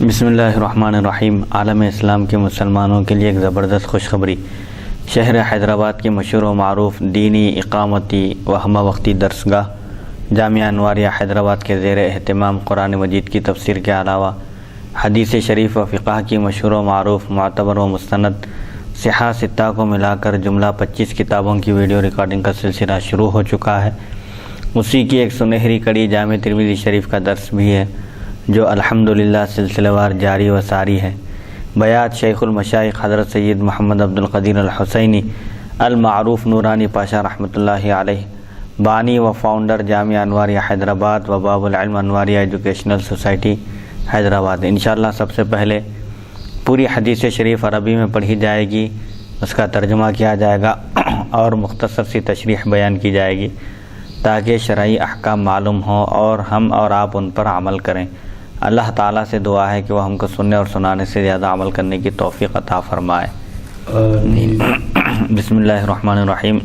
بسم اللہ الرحمن الرحیم۔ عالم اسلام کے مسلمانوں کے لیے ایک زبردست خوشخبری۔ شہر حیدرآباد کی مشہور و معروف دینی اقامتی و ہمہ وقتی درسگاہ جامعہ انواریہ حیدرآباد کے زیر اہتمام قرآن مجید کی تفسیر کے علاوہ حدیث شریف و فقہ کی مشہور و معروف معتبر و مستند صحاح ستہ کو ملا کر جملہ 25 کتابوں کی ویڈیو ریکارڈنگ کا سلسلہ شروع ہو چکا ہے۔ اسی کی ایک سنہری کڑی جامع ترمذی شریف کا درس بھی ہے، جو الحمدللہ سلسلہ وار جاری و ساری ہے۔ بیات شیخ المشائخ حضرت سید محمد عبد القدیر الحسینی المعروف نورانی پاشا رحمۃ اللہ علیہ، بانی و فاؤنڈر جامعہ انواریہ حیدرآباد و باب العلم انواریہ ایجوکیشنل سوسائٹی حیدرآباد۔ انشاءاللہ سب سے پہلے پوری حدیث شریف عربی میں پڑھی جائے گی، اس کا ترجمہ کیا جائے گا اور مختصر سی تشریح بیان کی جائے گی تاکہ شرعی احکام معلوم ہوں اور ہم اور آپ ان پر عمل کریں۔ اللہ تعالیٰ سے دعا ہے کہ وہ ہم کو سننے اور سنانے سے زیادہ عمل کرنے کی توفیق عطا فرمائے۔ بسم اللہ الرحمن الرحیم۔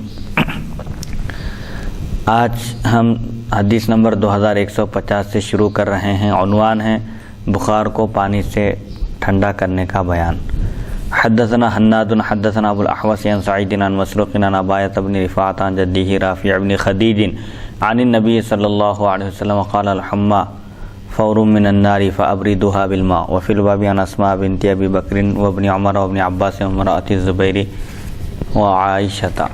آج ہم حدیث نمبر 2150 سے شروع کر رہے ہیں۔ عنوان ہے بخار کو پانی سے ٹھنڈا کرنے کا بیان۔ حدثنا حناد حدثنا ابو الاحوص عن سعید عن مسروق عن عبایۃ بن رفاعۃ عن جدہ رافع بن خدیج عن النبی صلی اللہ علیہ وسلم قال الحمى فور من النار فابردوها بالماء وفي الباب عن اسماء بنت ابی بکر وابن عمر وابن عباس وامرأة الزبیر وعائشہ۔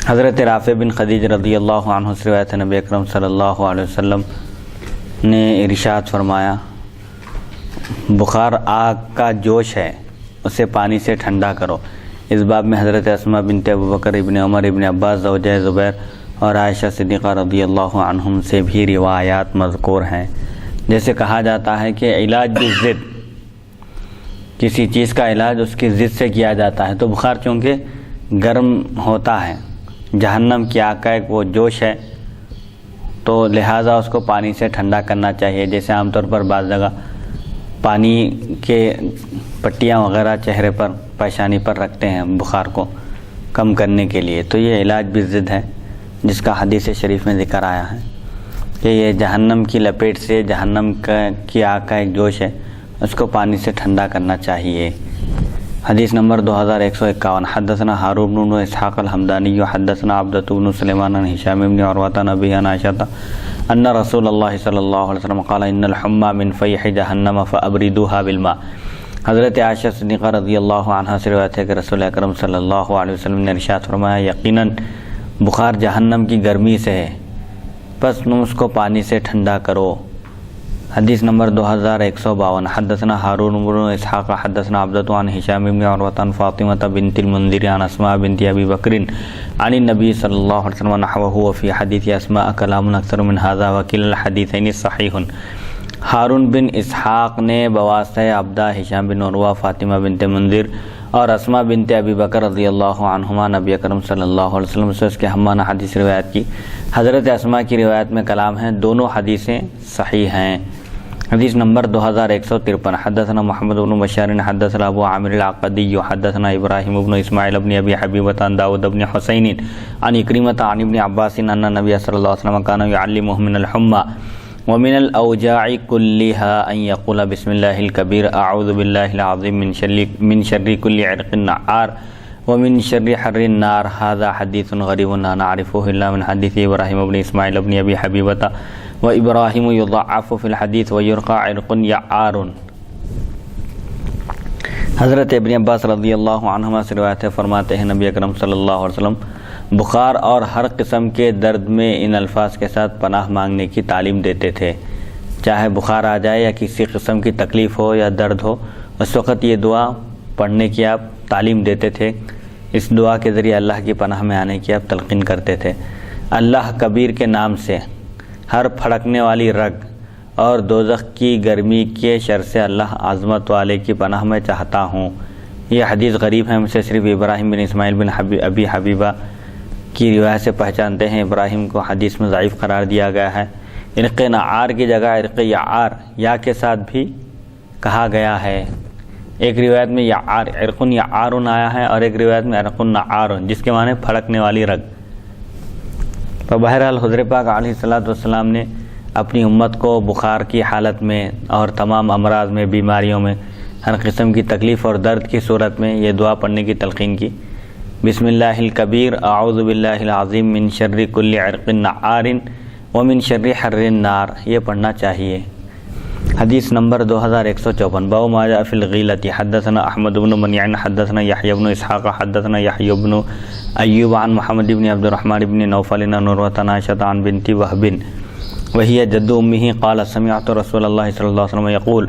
حضرت رافع بن خدیج رضی اللہ عنہ سے روایت نبی اکرم صلی اللہ علیہ وسلم نے ارشاد فرمایا، بخار آگ کا جوش ہے، اسے پانی سے ٹھنڈا کرو۔ اس باب میں حضرت اسماء بنت ابو بکر، ابن عمر، ابن عباس زوجہ زبیر اور عائشہ صدیقہ رضی اللہ عنہم سے بھی روایات مذکور ہیں۔ جیسے کہا جاتا ہے کہ علاج بھی ضد، کسی چیز کا علاج اس کی ضد سے کیا جاتا ہے، تو بخار چونکہ گرم ہوتا ہے، جہنم کی آگ کا ایک وہ جوش ہے، تو لہٰذا اس کو پانی سے ٹھنڈا کرنا چاہیے۔ جیسے عام طور پر بعض جگہ پانی کے پٹیاں وغیرہ چہرے پر، پیشانی پر رکھتے ہیں بخار کو کم کرنے کے لیے، تو یہ علاج بھی ضد ہے، جس کا حدیث شریف میں ذکر آیا ہے کہ یہ جہنم کی لپیٹ سے، جہنم کی آگ کا ایک جوش ہے، اس کو پانی سے ٹھنڈا کرنا چاہیے۔ حدیث نمبر 2151۔ حدثنا ہارون بن اسحاق الحمدانی حدثنا عبدۃ بن سلیمان عن ہشام بن عروۃ عن ابی عن عائشہ ان رسول اللہ صلی اللہ علیہ وسلم قال ان الحمى من فیح جہنم فابردوها بالماء۔ حضرت عائشہ صدیقہ رضی اللہ عنہا سے روایت ہے کہ رسول اکرم صلی اللہ علیہ وسلم نے ارشاد فرمایا، یقیناً بخار جہنم کی گرمی سے ہے، پس تم اس کو پانی سے ٹھنڈا کرو۔ حدیث نمبر 2152۔ حدثنا ہارون بن اسحاق حدثنا عبدۃ عن ہشام بن عروۃ عن فاطمہ بنت المنذر عن اسماء بنت ابی بکر عن النبی صلی اللہ علیہ وسلم نحوہ وفی حدیث اسماء کلام اکثر من ھذا وکلا الحدیثین صحیح۔ ہارون بن اسحاق نے بواسطہ عبدہ ہشام بن عروہ، فاطمہ بنت منذر اور اسماء بنت ابی بکر رضی اللہ عنہما نبی اکرم صلی اللہ علیہ وسلم سے اس کے ہمانہ حدیث روایت کی۔ حضرت اسماء کی روایت میں کلام ہے، دونوں حدیثیں صحیح ہیں۔ حدیث نمبر 2153۔ حدثنا محمد بن بشار حدثنا ابو عامر العقدی حدثنا ابراہیم بن اسماعیل بن ابی حبیبۃ عن داؤد بن حسین عن اکرمۃ عن ابن عباس ان النبی صلی اللہ علیہ وسلم کان یعلمہ من الحمى ومن الاوجاع كلها ان يقول بسم الله الكبير اعوذ بالله العظيم من شر كل عرق نعار ومن شر حر النار۔ هذا حديث غريب لا نعرفه الا من حديث ابراهيم بن اسماعيل بن ابي حبيبة وابراهيم يضعف في الحديث ويرقى عرق يعار۔ حضرت ابن عباس رضی اللہ عنہما سے روایت ہے، فرماتے ہیں نبی اکرم صلی اللہ علیہ وسلم بخار اور ہر قسم کے درد میں ان الفاظ کے ساتھ پناہ مانگنے کی تعلیم دیتے تھے۔ چاہے بخار آ جائے یا کسی قسم کی تکلیف ہو یا درد ہو، اس وقت یہ دعا پڑھنے کی آپ تعلیم دیتے تھے۔ اس دعا کے ذریعے اللہ کی پناہ میں آنے کی آپ تلقین کرتے تھے۔ اللہ کبیر کے نام سے ہر پھڑکنے والی رگ اور دوزخ کی گرمی کے شر سے اللہ عظمت والے کی پناہ میں چاہتا ہوں۔ یہ حدیث غریب ہے، ہم سے صرف ابراہیم بن اسماعیل بن ابی حبیبہ کی روایت سے پہچانتے ہیں۔ ابراہیم کو حدیث میں ضعیف قرار دیا گیا ہے۔ عرق نعار کی جگہ عرق یعار یا کے ساتھ بھی کہا گیا ہے۔ ایک روایت میں یعار عرق یعار آیا ہے اور ایک روایت میں عرق نعار، جس کے معنی پھڑکنے والی رگ۔ تو بہرحال حضور پاک علیہ الصلوۃ والسلام نے اپنی امت کو بخار کی حالت میں اور تمام امراض میں، بیماریوں میں، ہر قسم کی تکلیف اور درد کی صورت میں یہ دعا پڑھنے کی تلقین کی۔ بسم اللہ الکبیر اعوذ باللہ العظیم من شر کل عرق نعار ومن شر حر النار، یہ پڑھنا چاہیے۔ حدیث نمبر 2154، باب ما جاء فی الغیلۃ۔ حدثنا احمد بن منیع حدثنا یحیی بن اسحاق حدثنا یحیی بن ایوب عن محمد بن عبد الرحمن بن نوفل عن عروۃ عن عائشۃ عن بنت وهب وهي جد امه قال سمعت رسول الله صلی اللہ علیہ وسلم يقول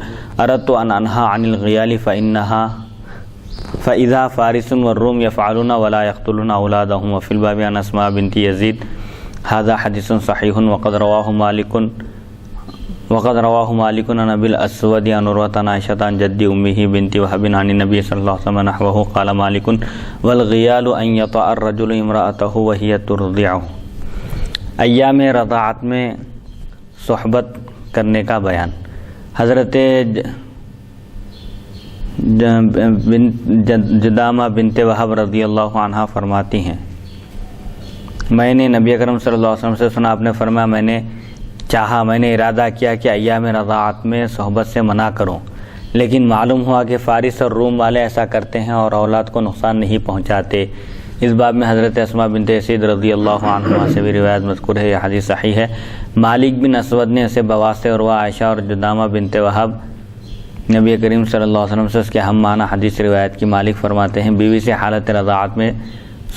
اردت ان انهى عن الغیال فاذا فارس والروم يفعلون ولا يقتلون اولادهم، وفي الباب عن اسماء بنت يزيد۔ هذا حدیث صحیح وقد رواه مالك عن ابي الاسود عن عروة عن عائشة عن جد امه بنت وهب عن النبي صلى الله عليه وسلم نحوه قال مالك والغيال ان يطأ الرجل امرأته وهي ترضعه۔ ایام رضاعت میں صحبت کرنے کا بیان۔ حضرت جدامہ بنت وہب رضی اللہ عنہ فرماتی ہیں، میں نے نبی اکرم صلی اللہ علیہ وسلم سے سنا، آپ نے فرمایا میں نے ارادہ کیا کہ ایام رضاعت میں صحبت سے منع کروں، لیکن معلوم ہوا کہ فارس اور روم والے ایسا کرتے ہیں اور اولاد کو نقصان نہیں پہنچاتے۔ اس باب میں حضرت اسماء بنت یزید رضی اللہ عنہما سے بھی روایت مذکور ہے، یہ حدیث صحیح ہے۔ مالک بن اسود نے اسے بواسطہ عروہ عائشہ اور جدامہ بنت وہب نبی کریم صلی اللہ علیہ وسلم سے اس کے ہم معنی حدیث روایت کی۔ مالک فرماتے ہیں بیوی سے حالت رضاعت میں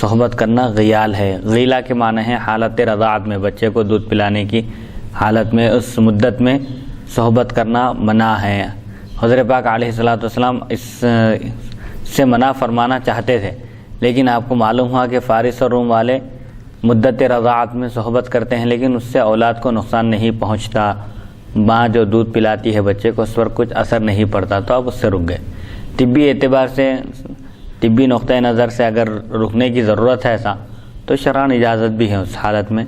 صحبت کرنا غیال ہے۔ غیلہ کے معنی ہے حالت رضاعت میں، بچے کو دودھ پلانے کی حالت میں اس مدت میں صحبت کرنا منع ہے۔ حضرت پاک علیہ الصلوۃ والسلام اس سے منع فرمانا چاہتے تھے، لیکن آپ کو معلوم ہوا کہ فارس اور روم والے مدت رضاعت میں صحبت کرتے ہیں، لیکن اس سے اولاد کو نقصان نہیں پہنچتا، ماں جو دودھ پلاتی ہے بچے کو اس پر کچھ اثر نہیں پڑتا، تو اب اس سے رک گئے۔ طبی اعتبار سے، طبی نقطۂ نظر سے اگر رکنے کی ضرورت ہے ایسا تو شرعاً اجازت بھی ہے، اس حالت میں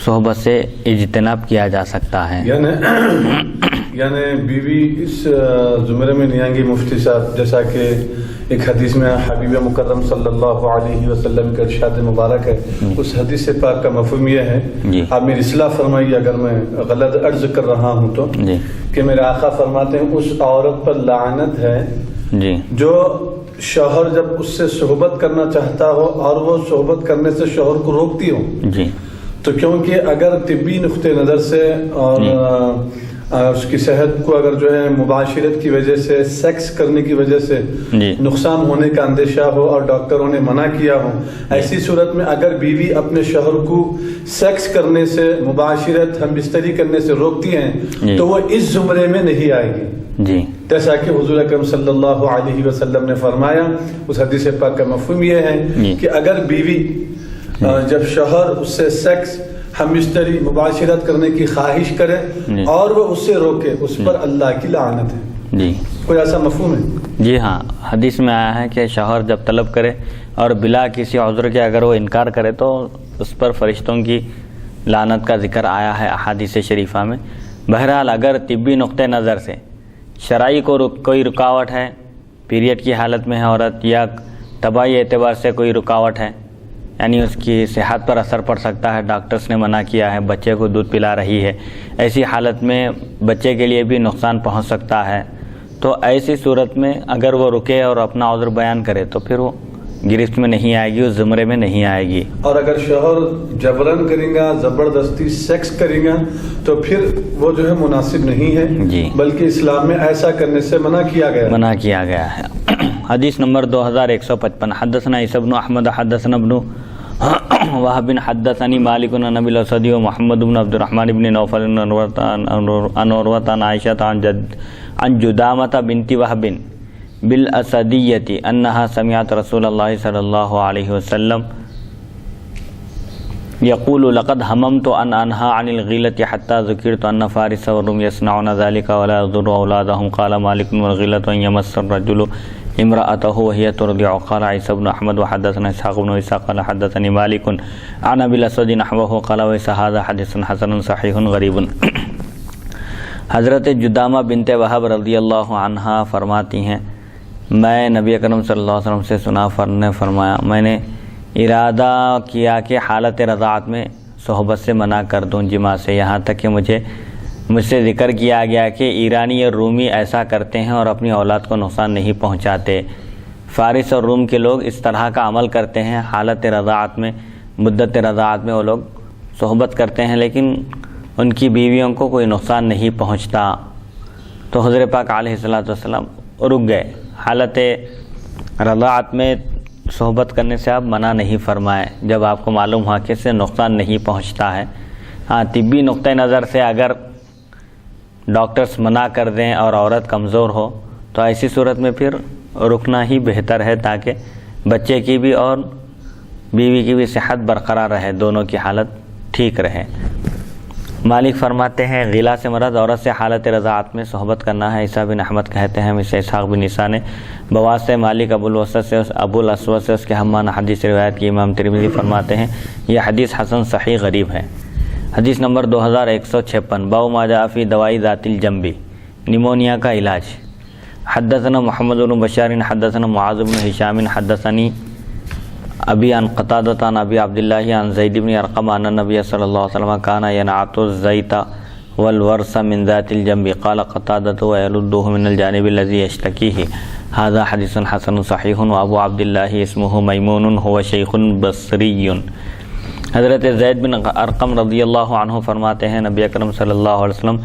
صحبت سے اجتناب کیا جا سکتا ہے۔ یعنی بیوی اس زمرے میں نہیں آئیں گی مفتی صاحب، جیسا کہ ایک حدیث میں حبیب مکرم صلی اللہ علیہ وسلم کا ارشاد مبارک ہے، اس حدیث پاک کا مفہوم یہ ہے، آپ میری اصلاح فرمائیے اگر میں غلط عرض کر رہا ہوں تو، کہ میرے آقا فرماتے ہیں اس عورت پر لعنت ہے جو شوہر جب اس سے صحبت کرنا چاہتا ہو اور وہ صحبت کرنے سے شوہر کو روکتی ہو، تو کیونکہ اگر طبی نقطۂ نظر سے اور اس کی صحت کو اگر جو ہے مباشرت کی وجہ سے، سیکس کرنے کی وجہ سے نقصان ہونے کا اندیشہ ہو اور ڈاکٹروں نے منع کیا ہو، ایسی صورت میں اگر بیوی اپنے شوہر کو سیکس کرنے سے، مباشرت ہم بستری کرنے سے روکتی ہیں تو وہ اس زمرے میں نہیں آئے گی، جیسا کہ حضور اکرم صلی اللہ علیہ وسلم نے فرمایا۔ اس حدیث پاک کا مفہوم یہ ہے کہ اگر بیوی جب شوہر اس سے سیکس، ہم بستری، مباشرت کرنے کی خواہش کرے اور وہ اس سے روکے، اس پر اللہ کی لعنت ہے۔ کوئی ایسا مفہوم ہے؟ جی ہاں، حدیث میں آیا ہے کہ شوہر جب طلب کرے اور بلا کسی عذر کے اگر وہ انکار کرے تو اس پر فرشتوں کی لعنت کا ذکر آیا ہے احادیث شریفہ میں۔ بہرحال اگر طبی نقطۂ نظر سے شرعی کو کوئی رکاوٹ ہے، پیریڈ کی حالت میں ہے عورت، یا طبعی اعتبار سے کوئی رکاوٹ ہے، یعنی اس کی صحت پر اثر پڑ سکتا ہے، ڈاکٹرز نے منع کیا ہے، بچے کو دودھ پلا رہی ہے، ایسی حالت میں بچے کے لیے بھی نقصان پہنچ سکتا ہے، تو ایسی صورت میں اگر وہ رکے اور اپنا عذر بیان کرے تو پھر وہ گرفت میں نہیں آئے گی، اس زمرے میں نہیں آئے گی۔ اور اگر شوہر جبرن کریں گا، زبردستی سیکس کریں گا تو پھر وہ جو ہے مناسب نہیں ہے، بلکہ اسلام میں ایسا کرنے سے منع کیا گیا ہے۔ حدیث نمبر 2155، حدثنا عیسی بن احمد حدثنا ابن وهب حدثني مالك عن ابي الاسود ومحمد بن عبد الرحمن بن نوفل عن عروة عن عائشة عن جدامة بنت وهب بالاسدية انها سمعت رسول الله صلى الله عليه وسلم يقول لقد هممت ان انهى عن الغيلة حتى ذكرت ان فارس والروم يصنعون ذلك ولا يضر اولادهم قال مالك والغيلة ان يمس الرجل امرأته وهي ترضع قال عيسى بن احمد وحدثنا اسحاق بن عيسى قال حدثني مالك عن ابي الاسود نحوه قال ويس هذا حديث حسن صحيح غريب۔ حضرت جدامہ بنت وہب رضی اللہ عنہا فرماتی ہیں، میں نبی اکرم صلی اللہ علیہ وسلم سے سنا، فرمایا میں نے ارادہ کیا کہ حالت رضاعت میں صحبت سے منع کر دوں، جماع سے، یہاں تک کہ مجھ سے ذکر کیا گیا کہ ایرانی اور رومی ایسا کرتے ہیں اور اپنی اولاد کو نقصان نہیں پہنچاتے۔ فارس اور روم کے لوگ اس طرح کا عمل کرتے ہیں، حالت رضاعت میں، مدت رضاعت میں وہ لوگ صحبت کرتے ہیں لیکن ان کی بیویوں کو کوئی نقصان نہیں پہنچتا۔ تو حضور پاک علیہ السلام رک گئے، حالت رضاعت میں صحبت کرنے سے آپ منع نہیں فرمائے جب آپ کو معلوم ہوا کہ اس سے نقصان نہیں پہنچتا ہے۔ ہاں، طبی نقطۂ نظر سے اگر ڈاکٹرز منع کر دیں اور عورت کمزور ہو تو ایسی صورت میں پھر رکنا ہی بہتر ہے تاکہ بچے کی بھی اور بیوی کی بھی صحت برقرار رہے، دونوں کی حالت ٹھیک رہے۔ مالک فرماتے ہیں غلا سے مراد عورت سے حالت رضاعت میں صحبت کرنا ہے۔ عیسیٰ بن احمد کہتے ہیں اسے اسحاق بن عیسیٰ نے بواسطہ مالک ابو الاسود سے اس کے ہمانہ حدیث روایت کی۔ امام ترمذی فرماتے ہیں یہ حدیث حسن صحیح غریب ہے۔ حدیث نمبر 2156، باب ما جاء فی دوائی ذات الجنب، نیمونیا کا علاج۔ حدثنا محمد بن بشار حدثنا معاذ بن ہشام حدثنی ابی عن قتادۃ عن ابی عبداللہ عن زید بن ارقم ان النبی صلی اللہ علیہ وسلم کان ینعت الزیت والورس من ذات الجنب قال قتادۃ ويلده من الجانب الذي يشتكيه هذا حدیث حسن صحیح وابو عبداللہ اسمہ میمون هو شیخ بصری۔ حضرت زید بن ارقم رضی اللہ عنہ فرماتے ہیں نبی اکرم صلی اللہ علیہ وسلم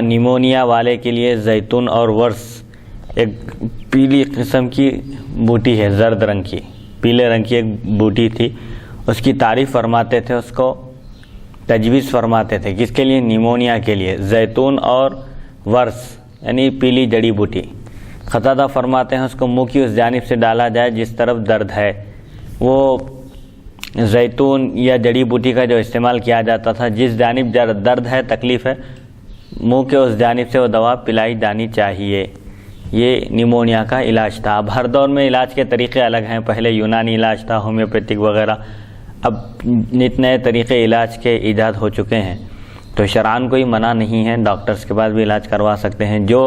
نیمونیا والے کے لیے زیتون اور ورس، ایک پیلی قسم کی بوٹی ہے، زرد رنگ کی، پیلے رنگ کی ایک بوٹی تھی، اس کی تعریف فرماتے تھے، اس کو تجویز فرماتے تھے۔ کس کے لیے؟ نیمونیا کے لیے، زیتون اور ورس یعنی پیلی جڑی بوٹی۔ قتادہ فرماتے ہیں اس کو منہ کی اس جانب سے ڈالا جائے جس طرف درد ہے۔ وہ زیتون یا جڑی بوٹی کا جو استعمال کیا جاتا تھا، جس جانب درد ہے، تکلیف ہے، منہ کے اس جانب سے وہ دوا پلائی جانی چاہیے۔ یہ نیمونیا کا علاج تھا۔ اب ہر دور میں علاج کے طریقے الگ ہیں، پہلے یونانی علاج تھا، ہومیوپیتھک وغیرہ، اب نت نئے طریقے علاج کے ایجاد ہو چکے ہیں، تو شرعاً کوئی منع نہیں ہے، ڈاکٹرز کے پاس بھی علاج کروا سکتے ہیں۔ جو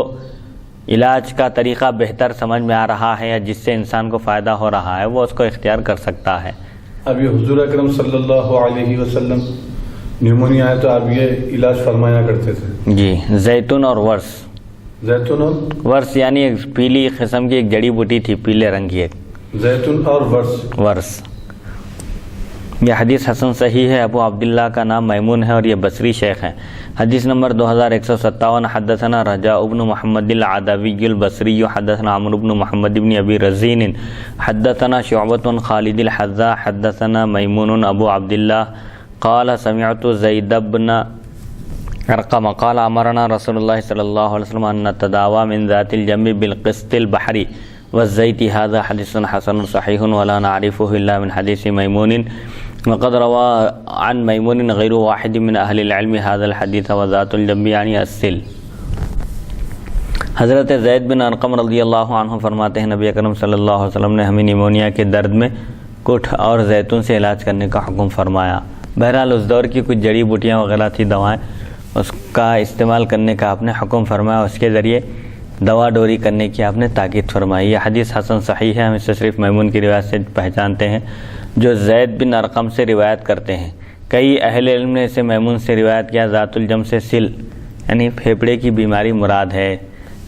علاج کا طریقہ بہتر سمجھ میں آ رہا ہے یا جس سے انسان کو فائدہ ہو رہا ہے وہ اس کو اختیار کر سکتا ہے۔ اب یہ حضور اکرم صلی اللہ علیہ وسلم نیمونیا ہے تو آپ یہ علاج فرمایا کرتے تھے؟ جی، زیتون اور ورس۔ زیتون اور ورس یعنی ایک پیلی قسم کی ایک جڑی بوٹی تھی، پیلے رنگ کی، ایک زیتون اور ورس۔ یہ حدیث حسن صحیح ہے۔ ابو عبداللہ کا نام میمون ہے اور یہ بصری شیخ ہیں۔ حدیث نمبر 2157، حدثنا رجاء بن محمد العدوی البصری حدثنا عمرو بن محمد بن ابی رزین حدثنا شعبۃ خالد الحذاء حدثنا میمون ابو عبداللہ قال سمعت زید بن ارقم قال امرنا رسول اللہ صلی اللہ علیہ وسلم ان نتداوى من ذات الجنب بالقسط البحری والزیت هذا حدیث حسن صحیح ولا نعرفه الا من حدیث میمون وقد روى عن میمون غیر واحد من اہل العلم هذا الحدیث وذات الجنب یعنی السل۔ حضرت زید بن ارقم رضی اللہ عنہ فرماتے ہیں نبی اکرم صلی اللہ علیہ وسلم نے ہمیں نیمونیا کے درد میں کٹھ اور زیتون سے علاج کرنے کا حکم فرمایا۔ بہرحال اس دور کی کچھ جڑی بوٹیاں وغیرہ تھی، دوائیں، اس کا استعمال کرنے کا آپ نے حکم فرمایا، اس کے ذریعے دوا ڈوری کرنے کی آپ نے تاکید فرمائی۔ یہ حدیث حسن صحیح ہے۔ ہم اسے صرف میمون کی روایت سے پہچانتے ہیں جو زید بن ارقم سے روایت کرتے ہیں۔ کئی اہل علم نے اسے میمون سے روایت کیا۔ ذات الجم سے سل یعنی پھیپھڑے کی بیماری مراد ہے،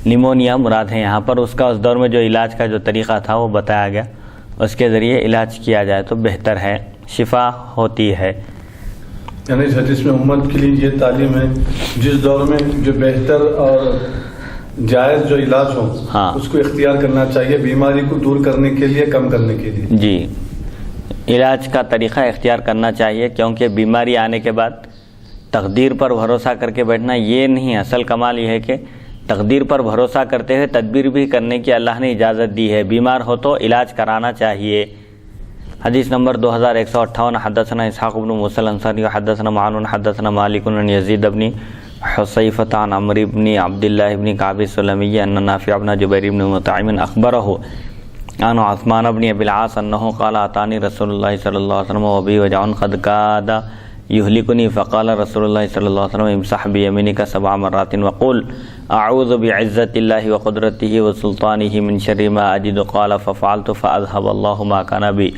نیمونیا مراد ہے یہاں پر۔ اس کا اس دور میں جو علاج کا جو طریقہ تھا وہ بتایا گیا، اس کے ذریعے علاج کیا جائے تو بہتر ہے، شفا ہوتی ہے۔ یعنی اس حدیث میں امت کے لیے یہ تعلیم ہے جس دور میں جو بہتر اور جائز جو علاج ہو اس کو اختیار کرنا چاہیے، بیماری کو دور کرنے کے لیے، کم کرنے کے لیے۔ جی، علاج کا طریقہ اختیار کرنا چاہیے، کیونکہ بیماری آنے کے بعد تقدیر پر بھروسہ کر کے بیٹھنا یہ نہیں، اصل کمال یہ ہے کہ تقدیر پر بھروسہ کرتے ہوئے تدبیر بھی کرنے کی اللہ نے اجازت دی ہے۔ بیمار ہو تو علاج کرانا چاہیے۔ حدیث نمبر 2158، حدثنا اسحاق بن موسیٰ الانصاری حدثنا معن حدثنا مالک عن یزید بن حصیفۃ عن عمرو بن عبداللہ بن کعب السلمی ان نافع بن جبیر بن مطعم اخبرہ عن عثمان بن ابی العاص انہ قال اتانی رسول اللہ صلی اللہ علیہ وسلم وبی وجع قد کاد یہلکنی فقال رسول اللہ صلی اللہ علیہ وسلم امسح بیمینک 7 مرات وقل اعوذ بعزت اللہ وقدرتہ وسلطانہ من شر ما اجد قال ففعلت فاذهب اللہ ما كان بی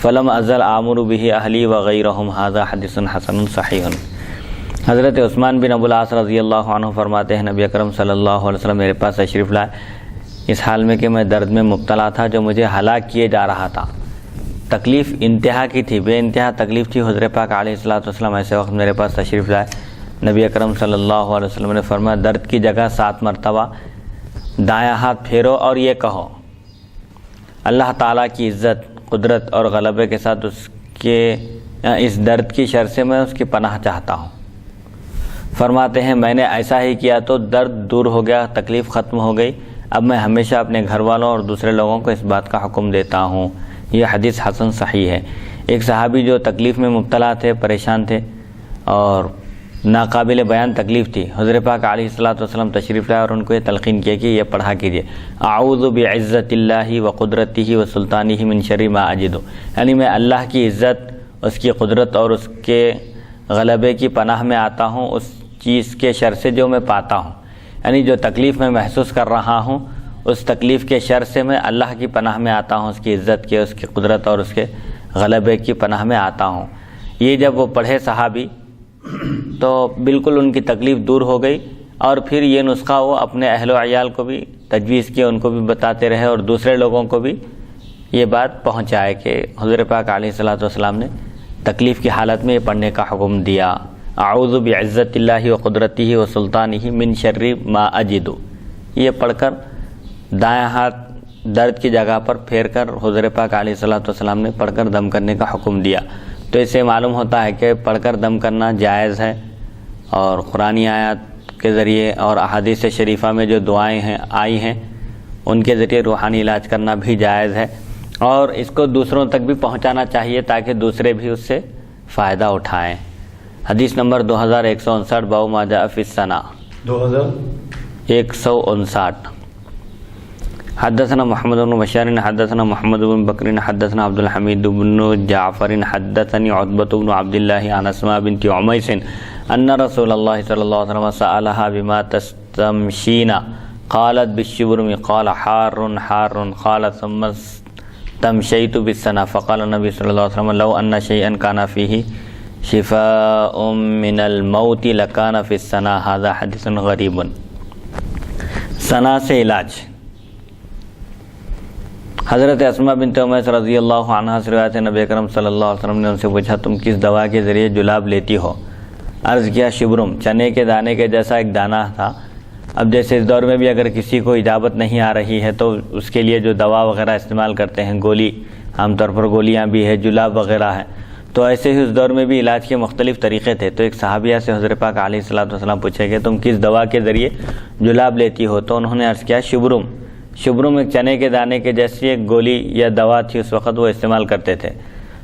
فلم ازل آمر به اہلی وغیرہم ھذا حدیث حسن صحیح۔ حضرت عثمان بن ابو العاص رضی اللہ عنہ فرماتے ہیں نبی اکرم صلی اللہ علیہ وسلم میرے پاس تشریف لائے اس حال میں کہ میں درد میں مبتلا تھا جو مجھے ہلاک کیے جا رہا تھا، تکلیف انتہا کی تھی، بے انتہا تکلیف تھی۔ حضور پاک علیہ الصلوۃ والسلام ایسے وقت میرے پاس تشریف لائے۔ نبی اکرم صلی اللہ علیہ وسلم نے فرمایا درد کی جگہ 7 مرتبہ دایاں ہاتھ پھیرو اور یہ کہو اللہ تعالیٰ کی عزت، قدرت اور غلبے کے ساتھ اس درد کی شر سے میں اس کی پناہ چاہتا ہوں۔ فرماتے ہیں میں نے ایسا ہی کیا تو درد دور ہو گیا، تکلیف ختم ہو گئی۔ اب میں ہمیشہ اپنے گھر والوں اور دوسرے لوگوں کو اس بات کا حکم دیتا ہوں۔ یہ حدیث حسن صحیح ہے۔ ایک صحابی جو تکلیف میں مبتلا تھے، پریشان تھے اور ناقابل بیان تکلیف تھی، حضور پاک علیہ الصلوۃ والسلام تشریف لائے اور ان کو یہ تلقین کیا کہ یہ پڑھا کیجیے اعوذ بعزت اللہ وقدرتہ وسلطانہ من شر ما اجد، یعنی میں اللہ کی عزت، اس کی قدرت اور اس کے غلبے کی پناہ میں آتا ہوں اس چیز کے شر سے جو میں پاتا ہوں، یعنی جو تکلیف میں محسوس کر رہا ہوں اس تکلیف کے شر سے میں اللہ کی پناہ میں آتا ہوں، اس کی عزت کے، اس کی قدرت اور اس کے غلبے کی پناہ میں آتا ہوں۔ یہ جب وہ پڑھے صحابی تو بالکل ان کی تکلیف دور ہو گئی، اور پھر یہ نسخہ وہ اپنے اہل و عیال کو بھی تجویز کیے، ان کو بھی بتاتے رہے اور دوسرے لوگوں کو بھی یہ بات پہنچائے کہ حضور پاک علیہ الصلوۃ والسلام نے تکلیف کی حالت میں یہ پڑھنے کا حکم دیا اعوذ بعزت اللہ وقدرتہ وسلطانہ من شر ما اجد۔ یہ پڑھ کر دایاں ہاتھ درد کی جگہ پر پھیر کر حضور پاک علیہ الصلوۃ والسلام نے پڑھ کر دم کرنے کا حکم دیا۔ تو اس سے معلوم ہوتا ہے کہ پڑھ کر دم کرنا جائز ہے، اور قرآنی آیات کے ذریعے اور احادیث شریفہ میں جو دعائیں ہیں آئی ہیں ان کے ذریعے روحانی علاج کرنا بھی جائز ہے، اور اس کو دوسروں تک بھی پہنچانا چاہیے تاکہ دوسرے بھی اس سے فائدہ اٹھائیں۔ حدیث نمبر 2159 باب ما جاء فی الثناء 2159۔ حدثنا محمد بن بشار حدثنا محمد بن بکر حدثنا عبد الحمید بن جعفر حدثني عتبة بن عبد الله عن اسماء بنت عمیس ان رسول الله صلی اللہ علیہ وسلم سألها بما تستمشین قالت بالشبرم قال حار حار قالت ثم تمشيت بالسنا فقال النبي صلی اللہ علیہ وسلم لو ان شيئا كان فيه شفاء من الموت لكان في السنا هذا حدیث غریب۔ سنا سے علاج۔ حضرت اسماء بنت عمیس رضی اللہ عنہ سے روایت ہے نبی اکرم صلی اللہ علیہ وسلم نے ان سے پوچھا تم کس دوا کے ذریعے جلاب لیتی ہو؟ عرض کیا شبرم، چنے کے دانے کے جیسا ایک دانہ تھا۔ اب جیسے اس دور میں بھی اگر کسی کو اجابت نہیں آ رہی ہے تو اس کے لیے جو دوا وغیرہ استعمال کرتے ہیں، گولی، عام طور پر گولیاں بھی ہے، جلاب وغیرہ ہے، تو ایسے ہی اس دور میں بھی علاج کے مختلف طریقے تھے۔ تو ایک صحابیہ سے حضرت پاک علیہ الصلوۃ والسلام پوچھے کہ تم کس دوا کے ذریعے جلاب لیتی ہو؟ تو انہوں نے عرض کیا شبرم۔ شبرم ایک چنے کے دانے کے جیسی ایک گولی یا دوا تھی، اس وقت وہ استعمال کرتے تھے۔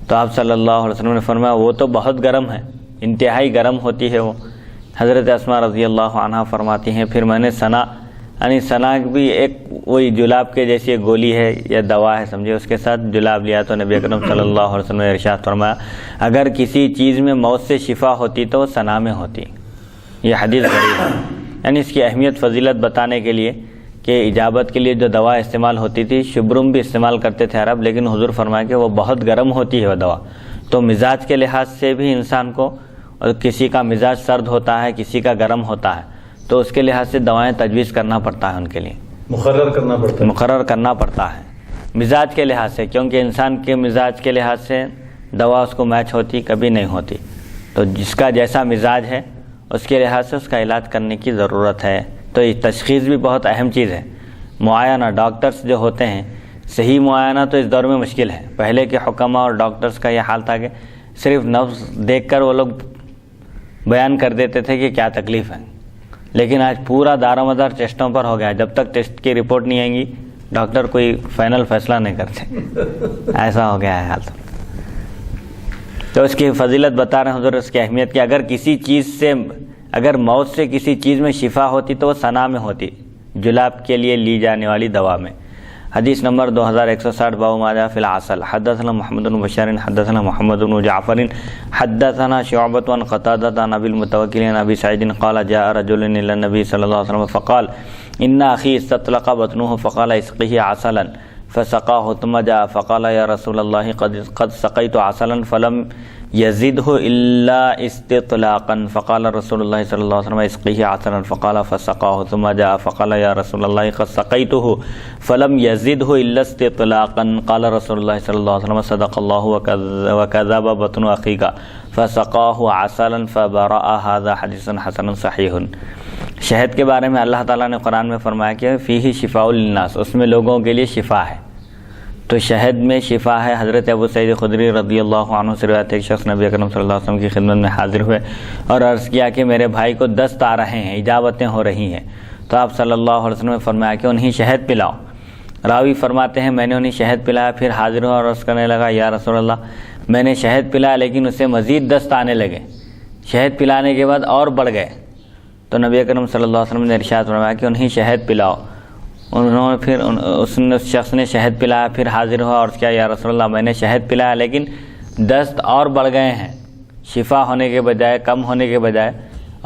تو آپ صلی اللہ علیہ وسلم نے فرمایا وہ تو بہت گرم ہے، انتہائی گرم ہوتی ہے وہ۔ حضرت اسماء رضی اللہ عنہ فرماتی ہیں پھر میں نے سنا، یعنی سنا بھی ایک وہی جلاب کے جیسی ایک گولی ہے یا دوا ہے سمجھے، اس کے ساتھ جلاب لیا تو نبی اکرم صلی اللہ علیہ وسلم نے ارشاد فرمایا اگر کسی چیز میں موت سے شفا ہوتی تو وہ سنا میں ہوتی۔ یہ حدیث غریب ہے، یعنی اس کی اہمیت فضیلت بتانے کے لیے کہ اجابت کے لیے جو دوا استعمال ہوتی تھی، شبرم بھی استعمال کرتے تھے عرب، لیکن حضور فرمایا کہ وہ بہت گرم ہوتی ہے وہ دوا۔ تو مزاج کے لحاظ سے بھی انسان کو، اور کسی کا مزاج سرد ہوتا ہے کسی کا گرم ہوتا ہے، تو اس کے لحاظ سے دوائیں تجویز کرنا پڑتا ہے، ان کے لیے مقرر کرنا پڑتا ہے مزاج کے لحاظ سے، کیونکہ انسان کے مزاج کے لحاظ سے دوا اس کو میچ ہوتی کبھی نہیں ہوتی۔ تو جس کا جیسا مزاج ہے اس کے لحاظ سے اس کا علاج کرنے کی ضرورت ہے۔ تو یہ تشخیص بھی بہت اہم چیز ہے۔ معائنہ، ڈاکٹرز جو ہوتے ہیں، صحیح معائنہ تو اس دور میں مشکل ہے۔ پہلے کے حکماء اور ڈاکٹرز کا یہ حال تھا کہ صرف نبض دیکھ کر وہ لوگ بیان کر دیتے تھے کہ کیا تکلیف ہے، لیکن آج پورا دار و مدار ٹیسٹوں پر ہو گیا ہے۔ جب تک ٹیسٹ کی رپورٹ نہیں آئے گی ڈاکٹر کوئی فائنل فیصلہ نہیں کرتے، ایسا ہو گیا ہے حال۔ تو اس کی فضیلت بتا رہے ہیں حضور، اس کی اہمیت کہ اگر کسی چیز سے، اگر موت سے کسی چیز میں شفا ہوتی تو وہ سنا میں ہوتی، جلاب کے لیے لی جانے والی دوا میں۔ حدیث نمبر 2160 باب ما جاء فی العسل حدثنا محمد بن بشار حدثنا محمد بن جعفر حدثنا شعبة عن قتادة عن ابي المتوكل عن ابي سعيد قال جاء رجل الى النبي صلى الله عليه وسلم فقال ان اخي استطلق بطنه فقال اسقه عسلا فسقاه ثم جاء فقال يا رسول الله قد سقيت عسلا فلم يزده إلا استطلاقا فقال رسول الله صلى الله عليه وسلم اسقيه عسلا فقال فسقاه ثم جاء فقال يا رسول الله قد سقيته فلم يزده إلا استطلاقا قال رسول الله صلى الله عليه وسلم صدق الله وكذب بطن أخيك فسقاه عسلا فبرأ هذا حديث حسن صحيح۔ شہد کے بارے میں اللہ تعالیٰ نے قرآن میں فرمایا کہ فیہ شفاء للناس، اس میں لوگوں کے لیے شفا ہے۔ تو شہد میں شفا ہے۔ حضرت ابو سعید خدری رضی اللہ عنہ سے روایت ہے، ایک شخص نبی اکرم صلی اللہ علیہ وسلم کی خدمت میں حاضر ہوئے اور عرض کیا کہ میرے بھائی کو دست آ رہے ہیں، اجابتیں ہو رہی ہیں۔ تو آپ صلی اللہ علیہ وسلم نے فرمایا کہ انہیں شہد پلاؤ۔ راوی فرماتے ہیں میں نے انہیں شہد پلایا، پھر حاضر ہوا اور عرض کرنے لگا یا رسول اللہ میں نے شہد پلایا لیکن اسے مزید دست آنے لگے، شہد پلانے کے بعد اور بڑھ گئے۔ تو نبی اکرم صلی اللہ علیہ وسلم نے ارشاد فرمایا کہ انہیں شہد پلاؤ۔ انہوں نے پھر اس شخص نے شہد پلایا، پھر حاضر ہوا اور کیا یا رسول اللہ میں نے شہد پلایا لیکن دست اور بڑھ گئے ہیں، شفا ہونے کے بجائے کم ہونے کے بجائے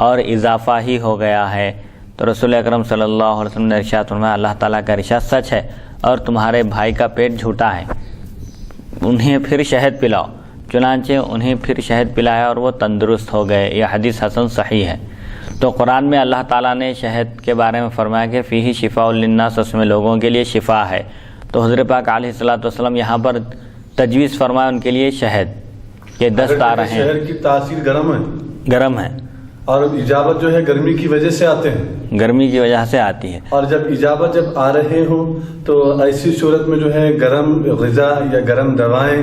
اور اضافہ ہی ہو گیا ہے۔ تو رسول اکرم صلی اللہ علیہ وسلم نے ارشاد فرمایا اللہ تعالیٰ کا ارشاد سچ ہے اور تمہارے بھائی کا پیٹ جھوٹا ہے، انہیں پھر شہد پلاؤ۔ چنانچہ انہیں پھر شہد پلایا اور وہ تندرست ہو گئے۔ یہ حدیث حسن صحیح ہے۔ تو قرآن میں اللہ تعالیٰ نے شہد کے بارے میں فرمایا کہ فیہ شفاء للناس، اس میں لوگوں کے لیے شفا ہے۔ تو حضرت پاک علیہ الصلوۃ والسلام یہاں پر تجویز فرمایا ان کے لیے شہد کہ دست آ رہے ہیں، شہد کی تاثیر گرم ہے اور اجابت جو ہے گرمی کی وجہ سے آتے ہیں، گرمی کی وجہ سے آتی ہے۔ اور جب اجابت جب آ رہے ہوں تو ایسی صورت میں جو ہے گرم غذا یا گرم دوائیں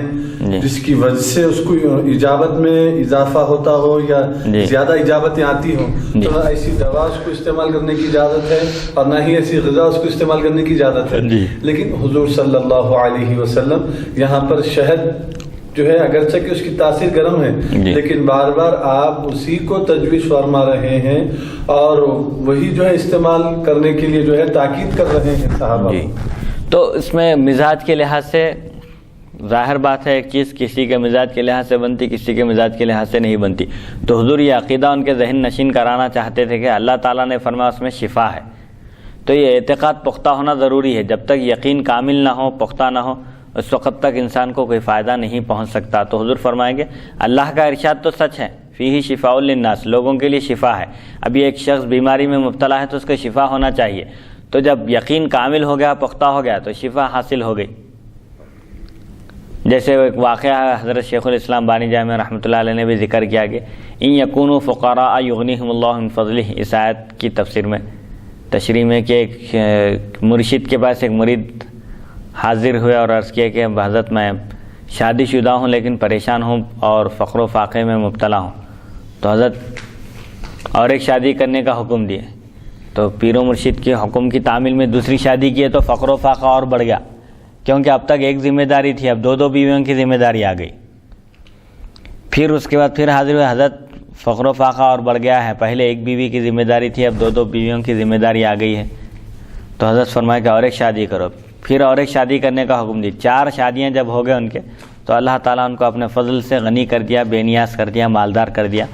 جس کی وجہ سے اس کو اجابت میں اضافہ ہوتا ہو یا زیادہ اجابتیں آتی ہوں تو ایسی دوا اس کو استعمال کرنے کی اجازت ہے اور نہ ہی ایسی غذا اس کو استعمال کرنے کی اجازت ہے۔ لیکن حضور صلی اللہ علیہ وسلم یہاں پر شہد جو ہے اگرچہ کہ اس کی تاثیر گرم ہے لیکن بار بار آپ اسی کو تجویز فرما رہے ہیں اور وہی جو ہے استعمال کرنے کے لیے جو ہے تاکید کر رہے ہیں صحابہ۔ تو اس میں مزاج کے لحاظ سے ظاہر بات ہے ایک چیز کسی کے مزاج کے لحاظ سے بنتی، کسی کے مزاج کے لحاظ سے نہیں بنتی۔ تو حضور یہ عقیدہ ان کے ذہن نشین کرانا چاہتے تھے کہ اللہ تعالیٰ نے فرمایا اس میں شفا ہے۔ تو یہ اعتقاد پختہ ہونا ضروری ہے، جب تک یقین کامل نہ ہو، پختہ نہ ہو، اس وقت تک انسان کو کوئی فائدہ نہیں پہنچ سکتا۔ تو حضور فرمائیں گے اللہ کا ارشاد تو سچ ہے، فیہ شفاء للناس، لوگوں کے لیے شفا ہے۔ ابھی ایک شخص بیماری میں مبتلا ہے تو اس کو شفا ہونا چاہیے، تو جب یقین کامل ہو گیا، پختہ ہو گیا تو شفا حاصل ہو گئی۔ جیسے ایک واقعہ ہے، حضرت شیخ الاسلام بانی جامع رحمۃ اللہ علیہ نے بھی ذکر کیا کہ ان یکونوا فقراء یغنیہم اللہ من فضلہ، اس آیت کی تفسیر میں تشریح میں کہ ایک مرشد کے پاس ایک مرید حاضر ہوئے اور عرض کیا کہ حضرت میں شادی شدہ ہوں لیکن پریشان ہوں اور فقر و فاقے میں مبتلا ہوں۔ تو حضرت اور ایک شادی کرنے کا حکم دیے۔ تو پیر و مرشد کے حکم کی تعمیل میں دوسری شادی کی تو فقر و فاقہ اور بڑھ گیا، کیونکہ اب تک ایک ذمہ داری تھی، اب دو بیویوں کی ذمہ داری آ گئی۔ پھر اس کے بعد پھر حاضر ہوئے، حضرت فقر و فاقہ اور بڑھ گیا ہے، پہلے ایک بیوی کی ذمہ داری تھی، اب دو بیویوں کی ذمہ داری آ گئی ہے۔ تو حضرت فرمایا کہ اور ایک شادی کرو، پھر اور ایک شادی کرنے کا حکم دی۔ 4 شادیاں جب ہو گئے ان کے تو اللہ تعالیٰ ان کو اپنے فضل سے غنی کر دیا، بے نیاز کر دیا، مالدار کر دیا۔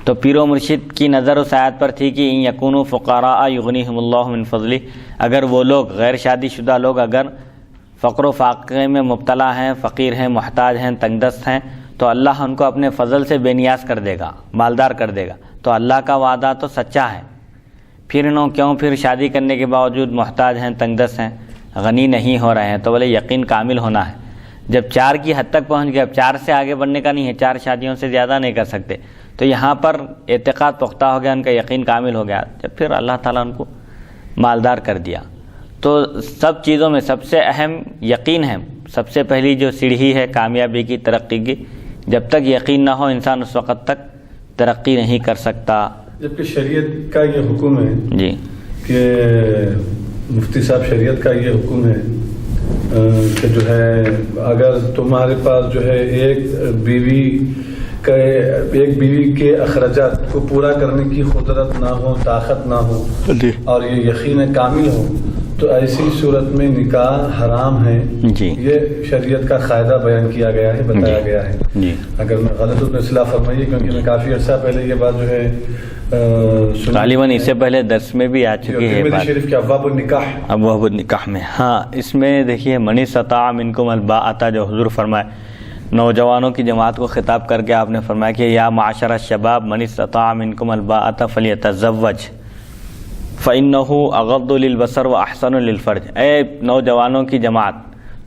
تو پیر و مرشد کی نظر اس آیت پر تھی کہ ان یکونوا فقراء یغنیہم اللہ من فضلہ، اگر وہ لوگ غیر شادی شدہ لوگ اگر فقر و فاقے میں مبتلا ہیں، فقیر ہیں، محتاج ہیں، تنگ دست ہیں، تو اللہ ان کو اپنے فضل سے بے نیاز کر دے گا، مالدار کر دے گا۔ تو اللہ کا وعدہ تو سچا ہے، پھر انہوں کیوں پھر شادی کرنے کے باوجود محتاج ہیں، تنگ دست ہیں، غنی نہیں ہو رہے ہیں؟ تو بولے یقین کامل ہونا ہے۔ جب 4 کی حد تک پہنچ گئے، اب 4 سے آگے بڑھنے کا نہیں ہے، 4 شادیوں سے زیادہ نہیں کر سکتے۔ تو یہاں پر اعتقاد پختہ ہو گیا، ان کا یقین کامل ہو گیا، جب پھر اللہ تعالیٰ ان کو مالدار کر دیا۔ تو سب چیزوں میں سب سے اہم یقین ہے، سب سے پہلی جو سیڑھی ہے کامیابی کی، ترقی کی، جب تک یقین نہ ہو انسان اس وقت تک ترقی نہیں کر سکتا۔ جبکہ شریعت کا یہ حکم ہے جی کہ مفتی صاحب شریعت کا یہ حکم ہے کہ جو ہے اگر تمہارے پاس جو ہے ایک بیوی کے اخراجات کو پورا کرنے کی قدرت نہ ہو، طاقت نہ ہو اور یہ یقین کامل ہو تو ایسی صورت میں نکاح حرام ہے جی یہ شریعت کا قاعدہ بیان کیا گیا ہے، بتایا گیا ہے. جی اگر میں غلط ہوں تو اصلاح فرمائیے، کیونکہ میں کافی عرصہ پہلے یہ بات جو ہے غالباً اس سے پہلے درس میں بھی آ چکی ہے بات شریف کے ابواب النکاح، ابواب النکاح میں. ہاں اس میں دیکھیے من استطاع منکم الباءۃ جو حضور فرمائے، نوجوانوں کی جماعت کو خطاب کر کے آپ نے فرمایا کہ یا معاشر الشباب من استطاع منکم الباءۃ فلیتزوج فإنہ اغض للبصر واحسن للفرج. اے نوجوانوں کی جماعت،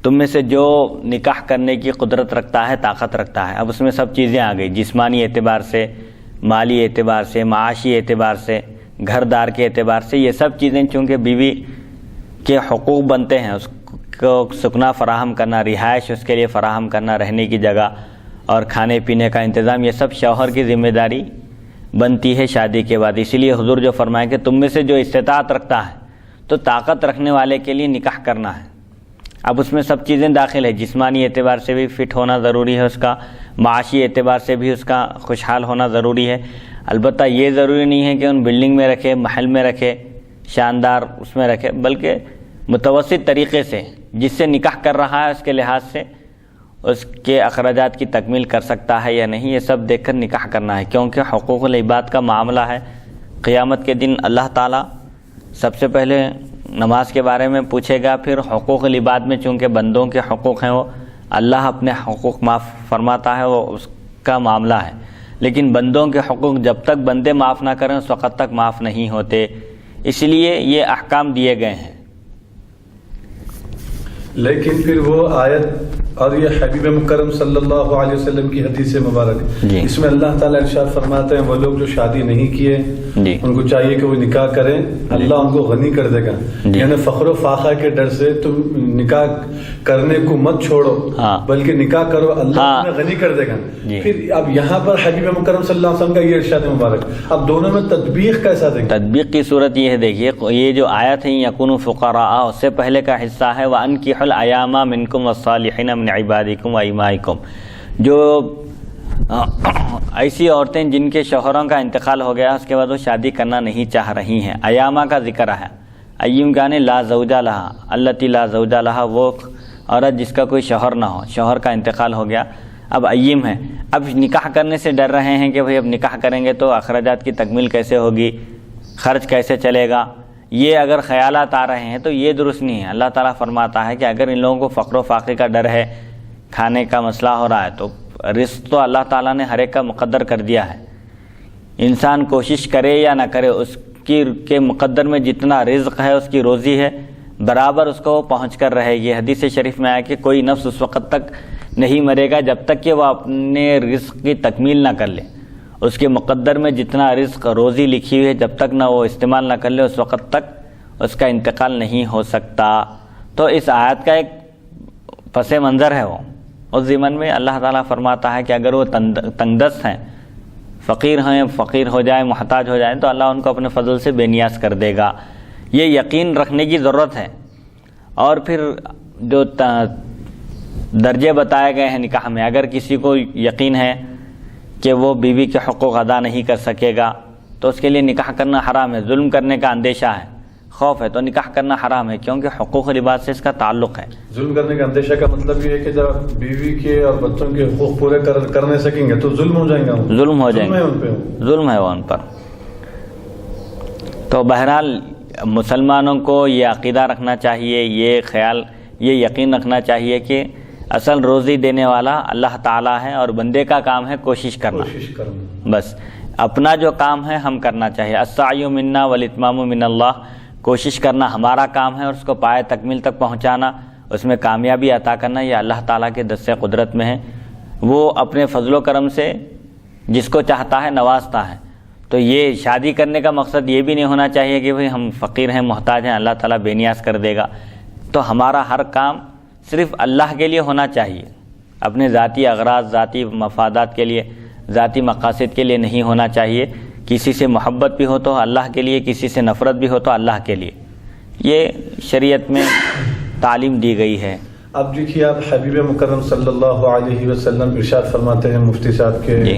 تم میں سے جو نکاح کرنے کی قدرت رکھتا ہے، طاقت رکھتا ہے، اب اس میں سب چیزیں آ گئی، جسمانی اعتبار سے، مالی اعتبار سے، معاشی اعتبار سے، گھر دار کے اعتبار سے، یہ سب چیزیں چونکہ بیوی کے حقوق بنتے ہیں، اس کو سکنا فراہم کرنا، رہائش اس کے لیے فراہم کرنا، رہنے کی جگہ اور کھانے پینے کا انتظام، یہ سب شوہر کی ذمہ داری بنتی ہے شادی کے بعد. اسی لیے حضور جو فرمائے کہ تم میں سے جو استطاعت رکھتا ہے تو طاقت رکھنے والے کے لیے نکاح کرنا ہے. اب اس میں سب چیزیں داخل ہے، جسمانی اعتبار سے بھی فٹ ہونا ضروری ہے، اس کا معاشی اعتبار سے بھی اس کا خوشحال ہونا ضروری ہے. البتہ یہ ضروری نہیں ہے کہ ان بلڈنگ میں رکھے، محل میں رکھے، شاندار اس میں رکھے، بلکہ متوسط طریقے سے جس سے نکاح کر رہا ہے اس کے لحاظ سے اس کے اخراجات کی تکمیل کر سکتا ہے یا نہیں، یہ سب دیکھ کر نکاح کرنا ہے. کیونکہ حقوق العباد کا معاملہ ہے. قیامت کے دن اللہ تعالیٰ سب سے پہلے نماز کے بارے میں پوچھے گا، پھر حقوق العباد میں چونکہ بندوں کے حقوق ہیں وہ اللہ اپنے حقوق معاف فرماتا ہے، وہ اس کا معاملہ ہے. لیکن بندوں کے حقوق جب تک بندے معاف نہ کریں اس وقت تک معاف نہیں ہوتے، اس لیے یہ احکام دیے گئے ہیں. لیکن پھر وہ آیت اور یہ حبیب مکرم صلی اللہ علیہ وسلم کی حدیث مبارک، اس میں اللہ تعالیٰ ارشاد فرماتے ہیں وہ لوگ جو شادی نہیں کیے ان کو چاہیے کہ وہ نکاح کریں، اللہ ان کو غنی کر دے گا. یعنی فخر و فاخہ کے ڈر سے تم نکاح کرنے کو مت چھوڑو، بلکہ نکاح کرو، اللہ تمہیں غنی کر دے گا. پھر اب یہاں پر حبیب مکرم صلی اللہ علیہ وسلم کا یہ ارشاد مبارک، اب دونوں میں تطبیق کیسا دیں گے؟ تطبیق کی صورت یہ ہے، دیکھیے یہ جو آیت ہے یکونوا فقراء، اس سے پہلے کا حصہ ہے وَأَنكِحُوا الْأَيَامَ مِنكُمْ وَالصَّالِحِينَ مِنْ عِبَادِكُمْ وَإِمَائِكُمْ. جو ایسی عورتیں جن کے شوہروں کا انتقال ہو گیا اس کے بعد وہ شادی کرنا نہیں چاہ رہی ہیں، ایامہ کا ذکر ہے. ایم گانے لا زوجہ لہا، التی لا زوجہ لہا، وہ عورت جس کا کوئی شوہر نہ ہو، شوہر کا انتقال ہو گیا، اب ایم ہے، اب نکاح کرنے سے ڈر رہے ہیں کہ بھئی اب نکاح کریں گے تو اخراجات کی تکمیل کیسے ہوگی، خرچ کیسے چلے گا. یہ اگر خیالات آ رہے ہیں تو یہ درست نہیں ہے. اللہ تعالیٰ فرماتا ہے کہ اگر ان لوگوں کو فقر و فاقے کا ڈر ہے، کھانے کا مسئلہ ہو رہا ہے، تو رزق تو اللہ تعالیٰ نے ہر ایک کا مقدر کر دیا ہے. انسان کوشش کرے یا نہ کرے، اس کی کے مقدر میں جتنا رزق ہے، اس کی روزی ہے، برابر اس کو پہنچ کر رہے گی. حدیث شریف میں آیا کہ کوئی نفس اس وقت تک نہیں مرے گا جب تک کہ وہ اپنے رزق کی تکمیل نہ کر لے. اس کے مقدر میں جتنا رزق روزی لکھی ہوئی ہے جب تک نہ وہ استعمال نہ کر لے اس وقت تک اس کا انتقال نہیں ہو سکتا. تو اس آیت کا ایک پس منظر ہے وہ. اس ضمن میں اللہ تعالیٰ فرماتا ہے کہ اگر وہ تنگ دست ہیں، فقیر ہو جائے، محتاج ہو جائے، تو اللہ ان کو اپنے فضل سے بے نیاز کر دے گا. یہ یقین رکھنے کی ضرورت ہے. اور پھر جو درجے بتائے گئے ہیں نکاح میں، اگر کسی کو یقین ہے کہ وہ بیوی کے حقوق ادا نہیں کر سکے گا تو اس کے لیے نکاح کرنا حرام ہے. ظلم کرنے کا اندیشہ ہے، خوف ہے، تو نکاح کرنا حرام ہے، کیونکہ حقوق العباد سے اس کا تعلق ہے. ظلم کرنے کا اندیشہ کا مطلب یہ ہے کہ جب بیوی کے اور بچوں کے حقوق پورے کر نہیں سکیں گے تو ظلم ہو جائیں گا. ظلم ہو جائیں گے، ظلم ہے وہ ان پر. تو بہرحال مسلمانوں کو یہ عقیدہ رکھنا چاہیے، یہ خیال، یہ یقین رکھنا چاہیے کہ اصل روزی دینے والا اللہ تعالیٰ ہے اور بندے کا کام ہے کوشش کرنا. بس اپنا جو کام ہے ہم کرنا چاہیے. السعی منا والاتمام من اللہ، کوشش کرنا ہمارا کام ہے اور اس کو پائے تکمیل تک پہنچانا، اس میں کامیابی عطا کرنا یہ اللہ تعالیٰ کے دست قدرت میں ہے. وہ اپنے فضل و کرم سے جس کو چاہتا ہے نوازتا ہے. تو یہ شادی کرنے کا مقصد یہ بھی نہیں ہونا چاہیے کہ بھئی ہم فقیر ہیں، محتاج ہیں، اللہ تعالیٰ بے نیاز کر دے گا. تو ہمارا ہر کام صرف اللہ کے لیے ہونا چاہیے، اپنے ذاتی اغراض، ذاتی مفادات کے لیے، ذاتی مقاصد کے لیے نہیں ہونا چاہیے. کسی سے محبت بھی ہو تو اللہ کے لیے، کسی سے نفرت بھی ہو تو اللہ کے لیے. یہ شریعت میں تعلیم دی گئی ہے. اب دیکھیے آپ حبیب مکرم صلی اللہ علیہ وسلم ارشاد فرماتے ہیں مفتی صاحب کے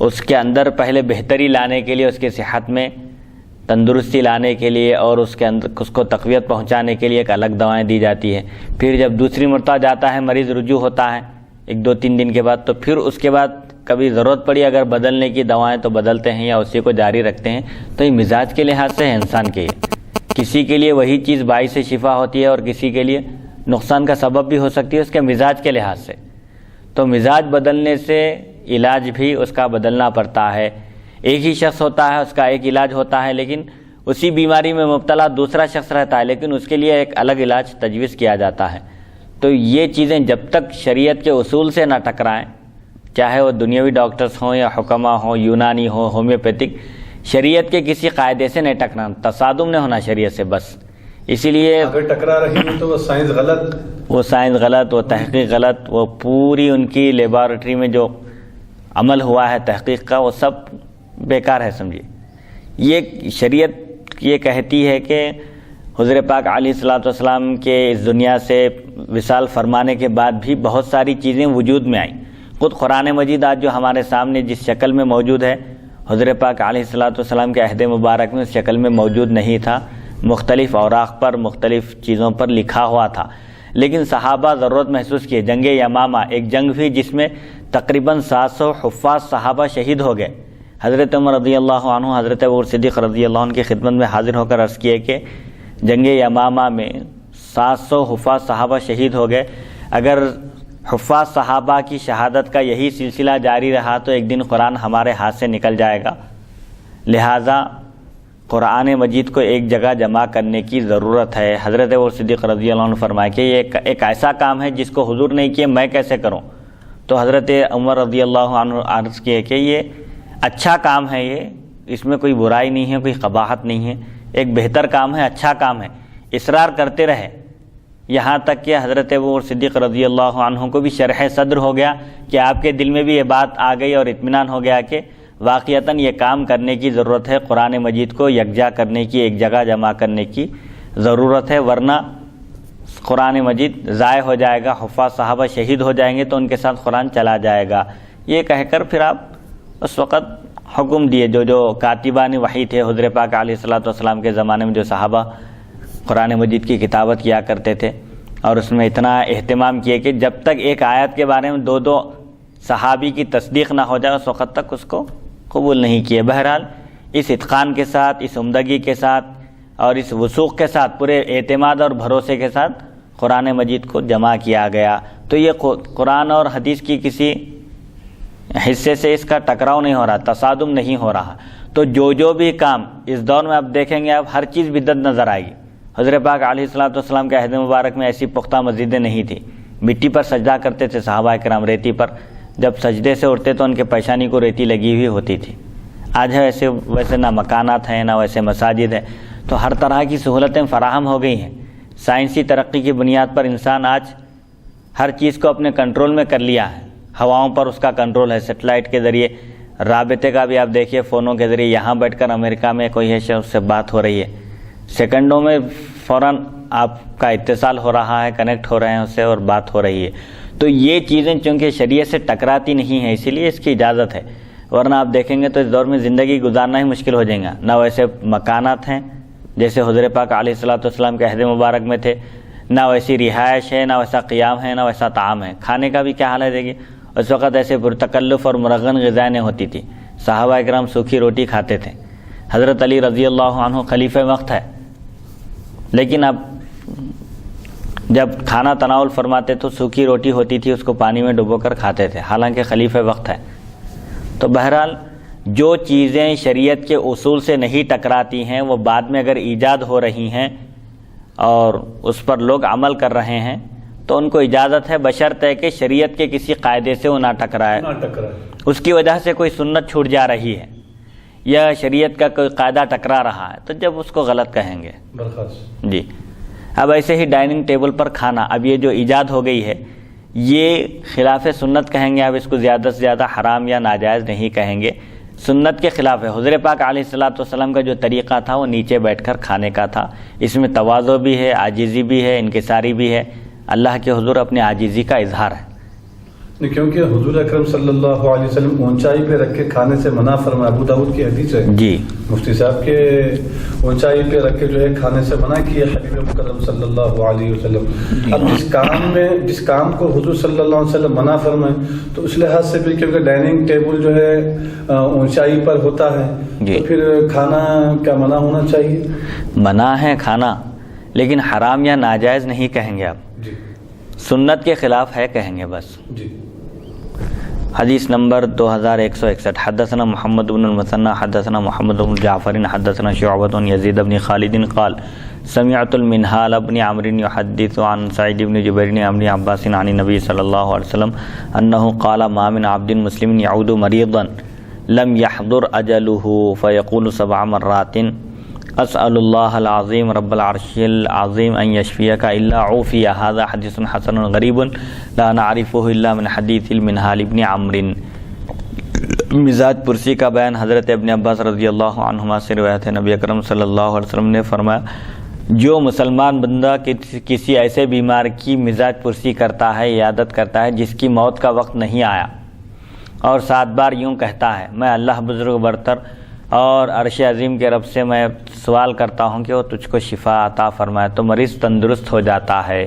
اس کے اندر پہلے بہتری لانے کے لیے، اس کی صحت میں تندرستی لانے کے لیے اور اس کے اندر اس کو تقویت پہنچانے کے لیے ایک الگ دوائیں دی جاتی ہیں۔ پھر جب دوسری مرتبہ جاتا ہے مریض، رجوع ہوتا ہے 1-2-3 دن کے بعد، تو پھر اس کے بعد کبھی ضرورت پڑی اگر بدلنے کی دوائیں تو بدلتے ہیں یا اسی کو جاری رکھتے ہیں۔ تو یہ مزاج کے لحاظ سے ہے انسان کے، کسی کے لیے وہی چیز باعث شفا ہوتی ہے اور کسی کے لیے نقصان کا سبب بھی ہو سکتی ہے اس کے مزاج کے لحاظ سے۔ تو مزاج بدلنے سے علاج بھی اس کا بدلنا پڑتا ہے۔ ایک ہی شخص ہوتا ہے، اس کا ایک علاج ہوتا ہے، لیکن اسی بیماری میں مبتلا دوسرا شخص رہتا ہے، لیکن اس کے لیے ایک الگ علاج تجویز کیا جاتا ہے۔ تو یہ چیزیں جب تک شریعت کے اصول سے نہ ٹکرائیں، چاہے وہ دنیاوی ڈاکٹرز ہوں یا حکما ہوں، یونانی ہوں، ہومیوپیتھک، شریعت کے کسی قاعدے سے نہیں ٹکرانا، تصادم نہیں ہونا شریعت سے بس۔ اسی لیے اگر ٹکرا رہی ہے تو وہ سائنس غلط، وہ سائنس غلط، وہ تحقیق غلط، وہ پوری ان کی لیبارٹری میں جو عمل ہوا ہے تحقیق کا وہ سب بیکار ہے سمجھیے۔ یہ شریعت یہ کہتی ہے کہ حضور پاک علیہ الصلوۃ والسلام کے اس دنیا سے وصال فرمانے کے بعد بھی بہت ساری چیزیں وجود میں آئیں۔ خود قرآن مجید آج جو ہمارے سامنے جس شکل میں موجود ہے، حضور پاک علیہ الصلوۃ والسلام کے عہد مبارک میں اس شکل میں موجود نہیں تھا، مختلف اوراق پر مختلف چیزوں پر لکھا ہوا تھا، لیکن صحابہ ضرورت محسوس کیے۔ جنگ یمامہ ایک جنگ بھی جس میں تقریباً 700 حفاظ صحابہ شہید ہو گئے۔ حضرت عمر رضی اللہ عنہ حضرت ابو صدیق رضی اللہ عنہ کی خدمت میں حاضر ہو کر عرض کیے کہ جنگ یمامہ میں 700 حفاظ صحابہ شہید ہو گئے۔ اگر حفاظ صحابہ کی شہادت کا یہی سلسلہ جاری رہا تو ایک دن قرآن ہمارے ہاتھ سے نکل جائے گا، لہٰذا قرآن مجید کو ایک جگہ جمع کرنے کی ضرورت ہے۔ حضرت ابو صدیق رضی اللہ عنہ فرمائے کہ یہ ایک ایسا کام ہے جس کو حضور نہیں کیے، میں کیسے کروں؟ تو حضرت عمر رضی اللہ عنہ عرض کیے کہ یہ اچھا کام ہے، یہ اس میں کوئی برائی نہیں ہے، کوئی قباحت نہیں ہے، ایک بہتر کام ہے، اچھا کام ہے، اصرار کرتے رہے، یہاں تک کہ حضرت ابو صدیق رضی اللہ عنہ کو بھی شرح صدر ہو گیا کہ آپ کے دل میں بھی یہ بات آ گئی اور اطمینان ہو گیا کہ واقعتاً یہ کام کرنے کی ضرورت ہے، قرآن مجید کو یکجا کرنے کی، ایک جگہ جمع کرنے کی ضرورت ہے، ورنہ قرآن مجید ضائع ہو جائے گا، حفاظ صحابہ شہید ہو جائیں گے تو ان کے ساتھ قرآن چلا جائے گا۔ یہ کہہ کر پھر آپ اس وقت حکم دیے، جو کاتبان وحی تھے حضور پاک علیہ الصلوۃ والسلام کے زمانے میں جو صحابہ قرآن مجید کی کتابت کیا کرتے تھے، اور اس میں اتنا اہتمام کیے کہ جب تک ایک آیت کے بارے میں 2 صحابی کی تصدیق نہ ہو جائے اس وقت تک اس کو قبول نہیں کیے۔ بہرحال اس اتقان کے ساتھ، اس عمدگی کے ساتھ اور اس وثوق کے ساتھ، پورے اعتماد اور بھروسے کے ساتھ قرآن مجید کو جمع کیا گیا۔ تو یہ قرآن اور حدیث کی کسی حصے سے اس کا ٹکراؤ نہیں ہو رہا، تصادم نہیں ہو رہا۔ تو جو بھی کام اس دور میں آپ دیکھیں گے، آپ ہر چیز بدعت نظر آئے گی۔ حضور پاک علیہ الصلوۃ والسلام کے عہد مبارک میں ایسی پختہ مسجدیں نہیں تھیں، مٹی پر سجدہ کرتے تھے صحابہ کرام، ریتی پر، جب سجدے سے اٹھتے تو ان کے پیشانی کو ریتی لگی ہوئی ہوتی تھی۔ آج ہے ویسے نہ مکانات ہیں نہ ویسے مساجد ہیں، تو ہر طرح کی سہولتیں فراہم ہو گئی ہیں۔ سائنسی ترقی کی بنیاد پر انسان آج ہر چیز کو اپنے کنٹرول میں کر لیا ہے، ہواؤں پر اس کا کنٹرول ہے، سیٹلائٹ کے ذریعے رابطے کا بھی آپ دیکھیے، فونوں کے ذریعے یہاں بیٹھ کر امریکہ میں کوئی ہے اس سے بات ہو رہی ہے، سیکنڈوں میں فوراً آپ کا اتصال ہو رہا ہے، کنیکٹ ہو رہے ہیں اس سے اور بات ہو رہی ہے۔ تو یہ چیزیں چونکہ شریعت سے ٹکراتی نہیں ہیں، اسی لیے اس کی اجازت ہے، ورنہ آپ دیکھیں گے تو اس دور میں زندگی گزارنا ہی مشکل ہو جائے گا۔ نہ ویسے مکانات ہیں جیسے حضور پاک علیہ الصلوۃ والسلام کے عہد مبارک میں تھے، نہ ویسی رہائش ہے، نہ ویسا قیام ہے، نہ ویسا طعام ہے۔ کھانے کا بھی کیا حال ہے دیکھیے، اس وقت ایسے پرتکلف اور مرغن غذائیں نہیں ہوتی تھی، صحابہ اکرام سوکھی روٹی کھاتے تھے۔ حضرت علی رضی اللہ عنہ خلیفہ وقت ہے، لیکن اب جب کھانا تناول فرماتے تو سوکھی روٹی ہوتی تھی، اس کو پانی میں ڈبو کر کھاتے تھے، حالانکہ خلیفہ وقت ہے۔ تو بہرحال جو چیزیں شریعت کے اصول سے نہیں ٹکراتی ہیں وہ بعد میں اگر ایجاد ہو رہی ہیں اور اس پر لوگ عمل کر رہے ہیں تو ان کو اجازت ہے، بشرط کہ شریعت کے کسی قاعدے سے وہ نہ ٹکرائے۔ اس کی وجہ سے کوئی سنت چھوٹ جا رہی ہے یا شریعت کا کوئی قاعدہ ٹکرا رہا ہے تو جب اس کو غلط کہیں گے جی۔ اب ایسے ہی ڈائننگ ٹیبل پر کھانا، اب یہ جو ایجاد ہو گئی ہے یہ خلاف سنت کہیں گے، اب اس کو زیادہ سے زیادہ حرام یا ناجائز نہیں کہیں گے، سنت کے خلاف ہے۔ حضور پاک علیہ الصلوۃ والسلام کا جو طریقہ تھا وہ نیچے بیٹھ کر کھانے کا تھا، اس میں تواضع بھی ہے، عاجزی بھی ہے، انکساری بھی ہے، اللہ کے حضور اپنے عاجزی کا اظہار ہے۔ کیونکہ حضور اکرم صلی اللہ علیہ وسلم اونچائی پہ رکھ کے کھانے سے منع فرمایا. ابو داؤد کی حدیث ہے جی مفتی صاحب کے اونچائی پہ رکھ کے جو ہے کھانے سے منع کیا حبیب مکرم صلی اللہ علیہ وسلم. اب جس کام کو حضور صلی اللہ علیہ وسلم منع فرمائے تو اس لحاظ سے بھی کیونکہ ڈائننگ ٹیبل جو ہے اونچائی پر ہوتا ہے تو پھر کھانا کیا منع ہونا چاہیے؟ منع ہے کھانا، لیکن حرام یا ناجائز نہیں کہیں گے آپ، جی سنت کے خلاف ہے کہیں گے بس. جی. حدیث نمبر 2161. حدثنا محمد بن المثنى حدثنا محمد بن جعفر حدثنا شعبة يزيد بن خالد قال سمعت المنهال بن عمرو يحدث عن سعيد بن جبير بن ابن عباس عن النبي صلى الله عليه وسلم أنه قال ما من عبد مسلم يعود مريضا لم يحضر أجله فيقول 7 مرات اسأل الله العظيم رب العرش العظيم ان يشفيك الا عوفي. هذا حديث حسن غريب لا نعرفه الا من حديث المنهال بن عمرو. مزاج پرسی کا بیان حضرت ابن عباس رضی اللہ عنہما سے روایت ہے. نبی اکرم صلی اللہ علیہ وسلم نے فرمایا جو مسلمان بندہ کسی ایسے بیمار کی مزاج پرسی کرتا ہے، عیادت کرتا ہے جس کی موت کا وقت نہیں آیا، اور 7 بار یوں کہتا ہے میں اللہ بزرگ برتر اور عرش عظیم کے رب سے میں سوال کرتا ہوں کہ وہ تجھ کو شفا عطا فرمائے، تو مریض تندرست ہو جاتا ہے.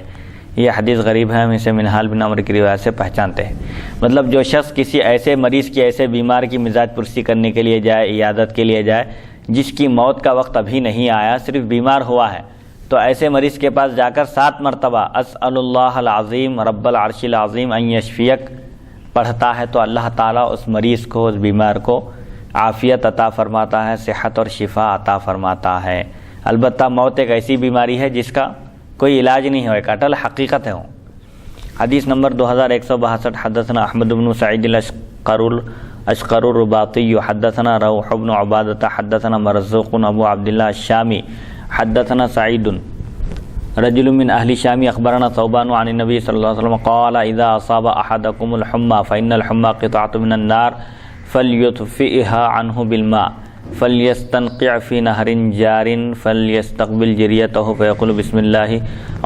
یہ حدیث غریب ہے، ہم اسے منہال بن عمرو کی روایت سے پہچانتے ہیں. مطلب جو شخص کسی ایسے مریض کی، ایسے بیمار کی مزاج پرسی کرنے کے لیے جائے، عیادت کے لیے جائے جس کی موت کا وقت ابھی نہیں آیا، صرف بیمار ہوا ہے، تو ایسے مریض کے پاس جا کر 7 مرتبہ اسأل اللہ العظیم رب العرش العظیم ان یشفیک پڑھتا ہے تو اللہ تعالیٰ اس مریض کو، اس بیمار کو عافیت عطا فرماتا ہے، صحت اور شفا عطا فرماتا ہے. البتہ موت ایک ایسی بیماری ہے جس کا کوئی علاج نہیں ہو، ایک اٹل حقیقت ہے. حدیث نمبر 2162. حدثنا احمد بن سعید الاشقر الرباطی حدثنا روح بن عبادة حدثنا مرزوق ابو عبداللہ الشامی حدثنا سعید رجل من اہل الشام اخبرنا ثوبان عن النبی صلی اللہ علیہ وسلم قال اذا اصاب احدكم الحمى فإن الحمى قطعة من النار فليطفئها عنه بالماء فليستنقع في نهر جار فليستقبل جريته فيقول بسم الله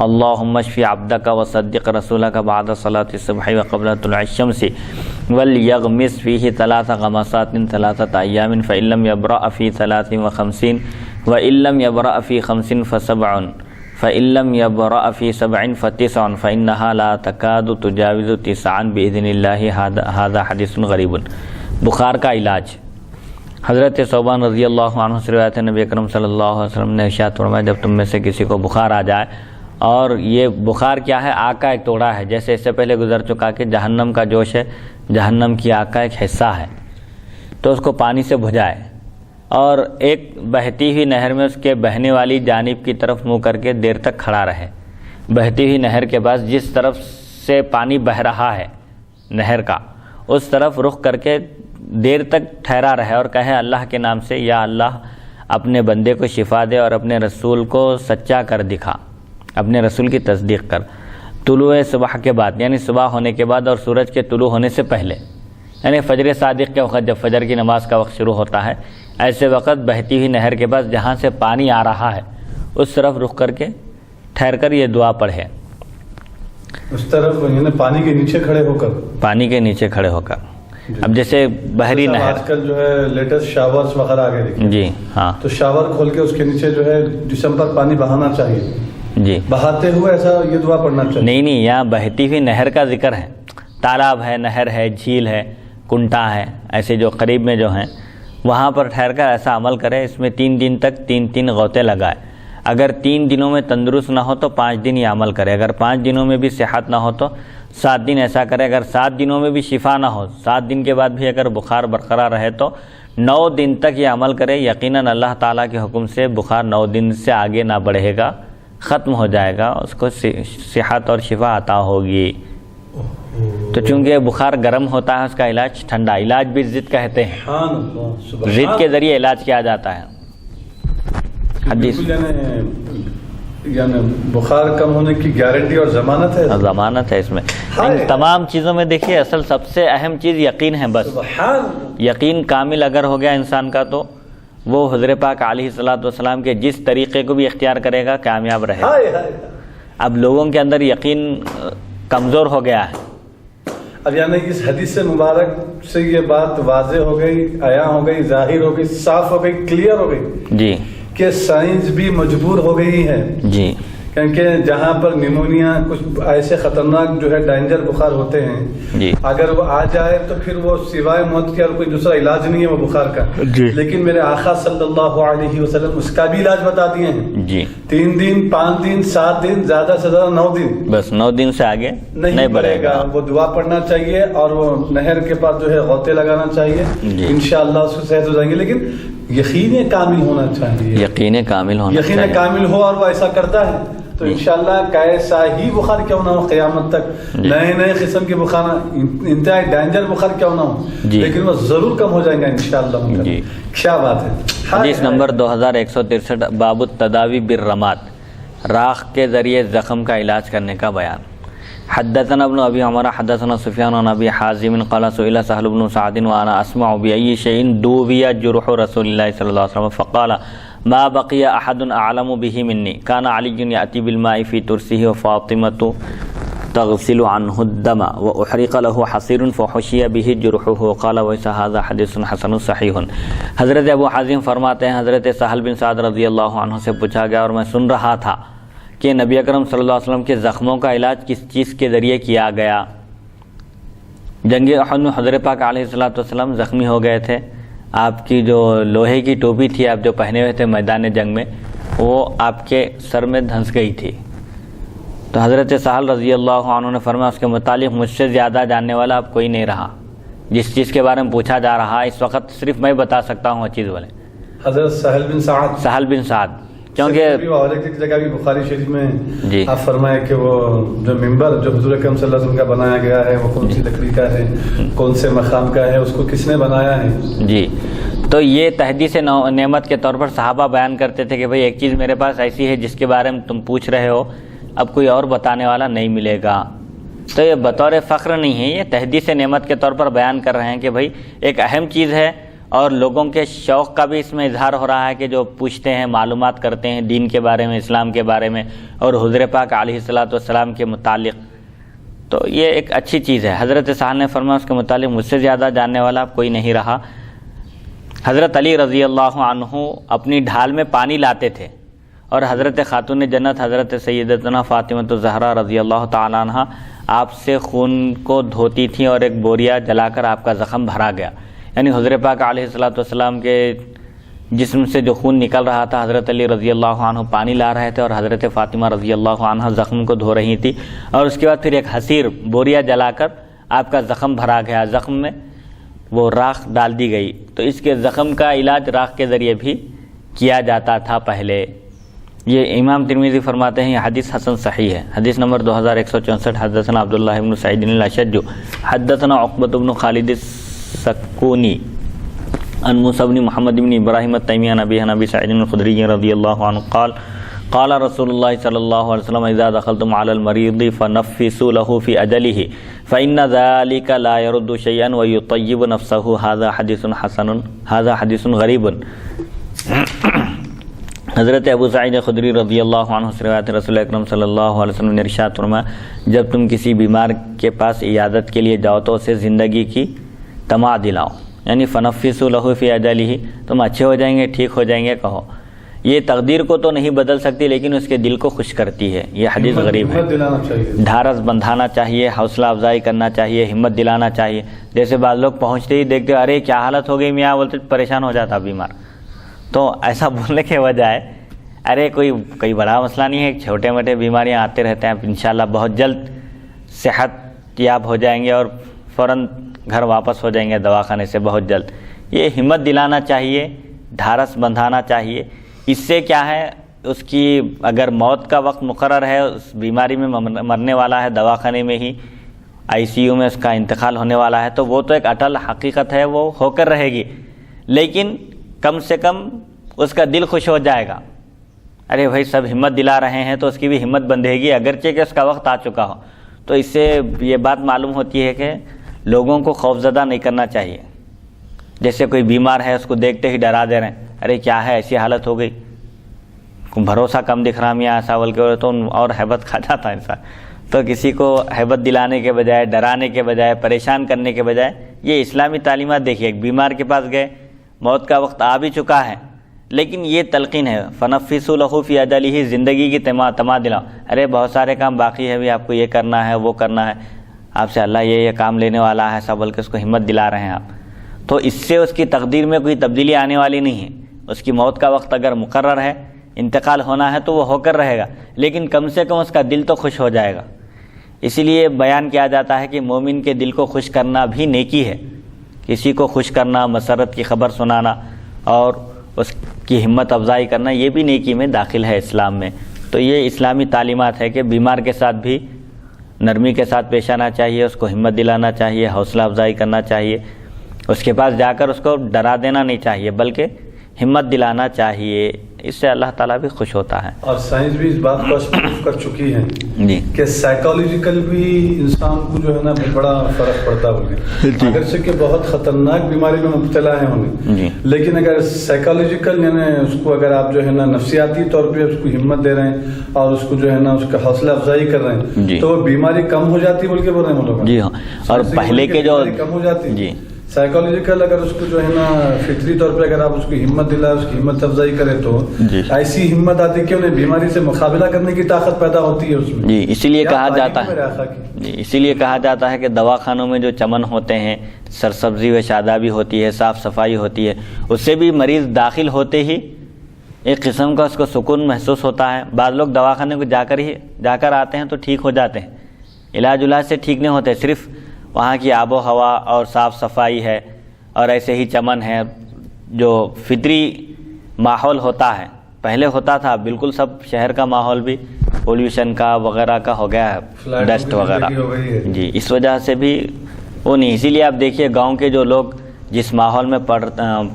اللهم اشف عبدك وصدق رسولك بعد صلاة الصبح وقبل طلوع الشمس وليغمس فيه 3 غمسات 3 أيام فإن لم يبرأ في 53 وإن لم يبرأ في 50 فسبع فإن لم يبرأ في 7 فتسع فإنها لا تكاد تجاوز 9 بإذن الله. هذا حدیث غریب. بخار کا علاج. حضرت ثوبان رضی اللہ عنہ سے روایت ہے نبی اکرم صلی اللہ علیہ وسلم نے ارشاد فرمایا جب تم میں سے کسی کو بخار آ جائے، اور یہ بخار کیا ہے؟ آگ کا ایک توڑا ہے، جیسے اس سے پہلے گزر چکا کہ جہنم کا جوش ہے، جہنم کی آگ کا ایک حصہ ہے، تو اس کو پانی سے بھجائے اور ایک بہتی ہوئی نہر میں اس کے بہنے والی جانب کی طرف منہ کر کے دیر تک کھڑا رہے. بہتی ہوئی نہر کے پاس جس طرف سے پانی بہہ رہا ہے نہر کا، اس طرف رخ کر کے دیر تک ٹھہرا رہے اور کہے اللہ کے نام سے یا اللہ اپنے بندے کو شفا دے اور اپنے رسول کو سچا کر دکھا، اپنے رسول کی تصدیق کر. طلوع صبح کے بعد یعنی صبح ہونے کے بعد اور سورج کے طلوع ہونے سے پہلے، یعنی فجر صادق کے وقت، جب فجر کی نماز کا وقت شروع ہوتا ہے، ایسے وقت بہتی ہوئی نہر کے پاس جہاں سے پانی آ رہا ہے اس طرف رخ کر کے ٹھہر کر یہ دعا پڑھے. اس طرف یعنی پانی کے نیچے کھڑے ہو کر، پانی کے نیچے کھڑے ہو کر. اب جیسے بحری نہر، آج کل جو ہے لیٹسٹ شاورز وغیرہ آگے دیکھیں جی ہاں، تو شاور کھول کے اس کے نیچے جو ہے جسم پر پانی بہانا چاہیے، جی بہاتے ہوئے ایسا یہ دعا پڑھنا چاہیے. نہیں، یہاں بہتی ہوئی نہر کا ذکر ہے. تالاب ہے، نہر ہے، جھیل ہے، کنٹا ہے، ایسے جو قریب میں جو ہیں وہاں پر ٹھہر کر ایسا عمل کرے. اس میں 3 دن تک 3 غوطے لگائے. اگر 3 دنوں میں تندرست نہ ہو تو 5 دن یہ عمل کرے. اگر 5 دنوں میں بھی صحت نہ ہو تو 7 دن ایسا کرے. اگر 7 دنوں میں بھی شفا نہ ہو، 7 دن کے بعد بھی اگر بخار برقرار رہے تو 9 دن تک یہ عمل کرے. یقیناً اللہ تعالیٰ کے حکم سے بخار 9 دن سے آگے نہ بڑھے گا، ختم ہو جائے گا، اس کو صحت اور شفا عطا ہوگی. تو چونکہ بخار گرم ہوتا ہے، اس کا علاج ٹھنڈا، علاج بھی ضد کہتے ہیں، ضد کے ذریعے علاج کیا جاتا ہے. حدیث یعنی بخار کم ہونے کی گارنٹی اور ضمانت ہے، ضمانت ہے اس میں. ان تمام چیزوں میں دیکھیے اصل سب سے اہم چیز یقین ہے. بس یقین کامل اگر ہو گیا انسان کا تو وہ حضور پاک علیہ الصلوۃ والسلام کے جس طریقے کو بھی اختیار کرے گا کامیاب رہے گا. اب لوگوں کے اندر یقین کمزور ہو گیا ہے. اب یعنی اس حدیث مبارک سے یہ بات واضح ہو گئی، عیاں ہو گئی، ظاہر ہو گئی، صاف ہو گئی، کلیئر ہو گئی جی کہ سائنس بھی مجبور ہو گئی ہے، جی کیونکہ جہاں پر نیمونیا کچھ ایسے خطرناک جو ہے ڈینجر بخار ہوتے ہیں، جی اگر وہ آ جائے تو پھر وہ سوائے موت کے اور کوئی دوسرا علاج نہیں ہے وہ بخار کا، جی لیکن میرے آقا صلی اللہ علیہ وسلم اس کا بھی علاج بتا دیے ہیں، جی 3 دن 5 دن 7 دن زیادہ سے زیادہ 9 دن بس 9 دن سے آگے نہیں بڑھے گا، وہ دعا پڑھنا چاہیے اور وہ نہر کے پاس جو ہے غوطے لگانا چاہیے، جی انشاءاللہ اس کو صحت ہو جائیں گے، لیکن یقین کامل ہونا چاہیے، یقین کامل ہونا یقین چاہیے. کامل ہو اور وہ ایسا کرتا ہے تو انشاءاللہ کیسا ہی بخار کیوں نہ ہو قیامت تک، نئے نئے قسم کے بخار، انتہائی ڈینجر بخار کیوں نہ ہو، لیکن وہ ضرور کم ہو جائیں گا انشاءاللہ. جی کیا بات ہے. حدیث نمبر 2163 باب التداوی بالرماد، راکھ کے ذریعے زخم کا علاج کرنے کا بیان. حدثنا ابن ابی عمر حدثنا سفیان عن ابی حازم قال سئل سهل بن سعد وانا اسمع بأي شيء دوبي جرح رسول الله صلى الله عليه وسلم فقال ما بقي احد اعلم به مني كان علي ياتي بالماء في ترسه وفاطمه تغسل عنه الدم واحرق له حصير فحشي به جرحه قال ويس هذا حديث حسن صحيح. حضرت ابو حازم فرماتے ہیں حضرت سہل بن سعد رضی اللہ عنہ سے پوچھا گیا اور میں سن رہا تھا کہ نبی اکرم صلی اللہ علیہ وسلم کے زخموں کا علاج کس چیز کے ذریعے کیا گیا. جنگ احد میں حضرت پاک علیہ الصلوۃ والسلام زخمی ہو گئے تھے، آپ کی جو لوہے کی ٹوپی تھی آپ جو پہنے ہوئے تھے میدان جنگ میں وہ آپ کے سر میں دھنس گئی تھی. تو حضرت سہل رضی اللہ عنہ نے فرمایا اس کے متعلق مجھ سے زیادہ جاننے والا اب کوئی نہیں رہا. جس چیز کے بارے میں پوچھا جا رہا اس وقت صرف میں بتا سکتا ہوں وہ چیز بولے. حضرت سہل بن سعد کیونکہ جگہ بھی بخاری شریف میں جی آپ فرمائے کہ وہ جو ممبر جو حضور اکرم صلی اللہ علیہ وسلم کا بنایا گیا ہے وہ کون سی لکڑی کا ہے، کون سے مقام کا ہے، اس کو کس نے بنایا ہے. جی تو یہ تحدیث نعمت کے طور پر صحابہ بیان کرتے تھے کہ بھئی ایک چیز میرے پاس ایسی ہے جس کے بارے میں تم پوچھ رہے ہو، اب کوئی اور بتانے والا نہیں ملے گا. تو یہ بطور فخر نہیں ہے، یہ تحدیث نعمت کے طور پر بیان کر رہے ہیں کہ بھئی ایک اہم چیز ہے اور لوگوں کے شوق کا بھی اس میں اظہار ہو رہا ہے کہ جو پوچھتے ہیں، معلومات کرتے ہیں دین کے بارے میں، اسلام کے بارے میں اور حضور پاک علیہ الصلوۃ والسلام کے متعلق. تو یہ ایک اچھی چیز ہے. حضرت سہل نے فرمایا اس کے متعلق مجھ سے زیادہ جاننے والا اب کوئی نہیں رہا. حضرت علی رضی اللہ عنہ اپنی ڈھال میں پانی لاتے تھے اور حضرت خاتون جنت حضرت سیدتنا فاطمہ الزہرا رضی اللہ تعالیٰ عنہ آپ سے خون کو دھوتی تھیں اور ایک بوریا جلا کر آپ کا زخم بھرا گیا. یعنی حضور پاک علیہ الصلوۃ والسلام کے جسم سے جو خون نکل رہا تھا حضرت علی رضی اللہ عنہ پانی لا رہے تھے اور حضرت فاطمہ رضی اللہ عنہ زخم کو دھو رہی تھی اور اس کے بعد پھر ایک حصیر بوریا جلا کر آپ کا زخم بھرا گیا. زخم میں وہ راکھ ڈال دی گئی. تو اس کے زخم کا علاج راکھ کے ذریعے بھی کیا جاتا تھا پہلے. یہ امام ترمذی فرماتے ہیں یہ حدیث حسن صحیح ہے. حدیث نمبر 2164 حدثنا عبداللہ بن سعید الاشج حدثنا عقبۃ بن خالد السکونی عن موسیٰ بن محمد بن ابراہیم التیمی عن ابی سعید الخدری رضی اللہ عنہ قال قال رسول اللہ صلی اللہ علیہ وسلم اذا دخلتم على المریض فنفسوا له في اجله فإن ذلك لا يرد شيئا ويطيب نفسه هذا حدیث غریب. حضرت ابو سعید خدری رضی اللہ عنہ سے روایت رسول اکرم صلی اللہ علیہ وسلم نے ارشاد فرمایا جب تم کسی بیمار کے پاس عیادت کے لیے جاؤ تو اسے زندگی کی تما دلاؤ. یعنی فنفسوا له في اجله تم اچھے ہو جائیں گے، ٹھیک ہو جائیں گے کہو. یہ تقدیر کو تو نہیں بدل سکتی لیکن اس کے دل کو خوش کرتی ہے. یہ حدیث غریب ہے. ڈھارس بندھانا چاہیے، حوصلہ افزائی کرنا چاہیے، ہمت دلانا چاہیے. جیسے بعض لوگ پہنچتے ہی دیکھتے ارے کیا حالت ہو گئی میاں بولتے پریشان ہو جاتا بیمار. تو ایسا بولنے کے وجہ ہے ارے کوئی بڑا مسئلہ نہیں ہے، چھوٹے موٹے بیماریاں آتے رہتے ہیں، انشاءاللہ بہت جلد صحت یاب ہو جائیں گے اور فوراً گھر واپس ہو جائیں گے دواخانے سے بہت جلد. یہ ہمت دلانا چاہیے، ڈھارس بندھانا چاہیے. اس سے کیا ہے اس کی اگر موت کا وقت مقرر ہے، اس بیماری میں مرنے والا ہے، دواخانے میں ہی ICU میں اس کا انتقال ہونے والا ہے، تو وہ تو ایک اٹل حقیقت ہے، وہ ہو کر رہے گی. لیکن کم سے کم اس کا دل خوش ہو جائے گا. ارے بھائی سب ہمت دلا رہے ہیں تو اس کی بھی ہمت بندھے گی اگرچہ کہ اس کا وقت آ چکا ہو. تو اس سے یہ بات معلوم ہوتی ہے کہ لوگوں کو خوفزدہ نہیں کرنا چاہیے. جیسے کوئی بیمار ہے اس کو دیکھتے ہی ڈرا دے رہے ہیں، ارے کیا ہے ایسی حالت ہو گئی، بھروسہ کم دکھ رہا میاں ایسا بول کے تو اور ہیبت کھا جاتا ہے انسان. تو کسی کو ہیبت دلانے کے بجائے، ڈرانے کے بجائے، پریشان کرنے کے بجائے یہ اسلامی تعلیمات دیکھیے. ایک بیمار کے پاس گئے، موت کا وقت آ بھی چکا ہے، لیکن یہ تلقین ہے فنفسوا لہ فی اجلہ، زندگی کی تما دلاؤ. ارے بہت سارے کام باقی ہے، بھی آپ کو یہ کرنا ہے، وہ کرنا ہے، آپ سے اللہ یہ کام لینے والا ہے، سب بلکہ اس کو ہمت دلا رہے ہیں آپ. تو اس سے اس کی تقدیر میں کوئی تبدیلی آنے والی نہیں ہے. اس کی موت کا وقت اگر مقرر ہے، انتقال ہونا ہے تو وہ ہو کر رہے گا، لیکن کم سے کم اس کا دل تو خوش ہو جائے گا. اسی لیے بیان کیا جاتا ہے کہ مومن کے دل کو خوش کرنا بھی نیکی ہے. کسی کو خوش کرنا، مسرت کی خبر سنانا اور اس کی ہمت افزائی کرنا، یہ بھی نیکی میں داخل ہے اسلام میں. تو یہ اسلامی تعلیمات ہے کہ بیمار کے ساتھ بھی نرمی کے ساتھ پیش آنا چاہیے، اس کو ہمت دلانا چاہیے، حوصلہ افزائی کرنا چاہیے. اس کے پاس جا کر اس کو ڈرا دینا نہیں چاہیے، بلکہ ہمت دلانا چاہیے. اس سے اللہ تعالیٰ بھی خوش ہوتا ہے. اور سائنس بھی اس بات کو پروف کر چکی ہے جی کہ سائیکالوجیکل بھی انسان کو جو ہے نا بڑا فرق پڑتا ہے. اگرچہ کہ بہت خطرناک بیماری میں مبتلا ہے انہیں، لیکن اگر سائیکالوجیکل یعنی اس کو اگر آپ جو ہے نا نفسیاتی طور پہ اس کو ہمت دے رہے ہیں اور اس کو جو ہے نا اس کا حوصلہ افزائی کر رہے ہیں، تو وہ بیماری کم ہو جاتی بول کے بول رہے ہیں لوگ. جی ہاں. اور پہلے کے جو کم ہو جاتی جی سائیکالوجیکل اگر اس کو جو ہے نا فطری طور پہ اگر آپ اس کو ہمت دلائے، اس کی ہمت افزائی کرے تو ایسی ہمت آتی کہ انہیں بیماری سے مقابلہ کرنے کی طاقت پیدا ہوتی ہے اس میں. جی اسی لیے کہا جاتا ہے اسی لیے کہا جاتا ہے کہ دواخانوں میں جو چمن ہوتے ہیں، سرسبزی و شادابی ہوتی ہے، صاف صفائی ہوتی ہے، اس سے بھی مریض داخل ہوتے ہی ایک قسم کا اس کو سکون محسوس ہوتا ہے. بعض لوگ دواخانے کو جا کر آتے ہیں تو ٹھیک ہو جاتے ہیں، علاج سے ٹھیک نہیں ہوتے، صرف وہاں کی آب و ہوا اور صاف صفائی ہے اور ایسے ہی چمن ہے. جو فطری ماحول ہوتا ہے، پہلے ہوتا تھا بالکل سب شہر کا ماحول بھی پولوشن کا وغیرہ کا ہو گیا ہے، ڈسٹ وغیرہ. جی اس وجہ سے بھی وہ نہیں. اسی لیے آپ دیکھیے گاؤں کے جو لوگ جس ماحول میں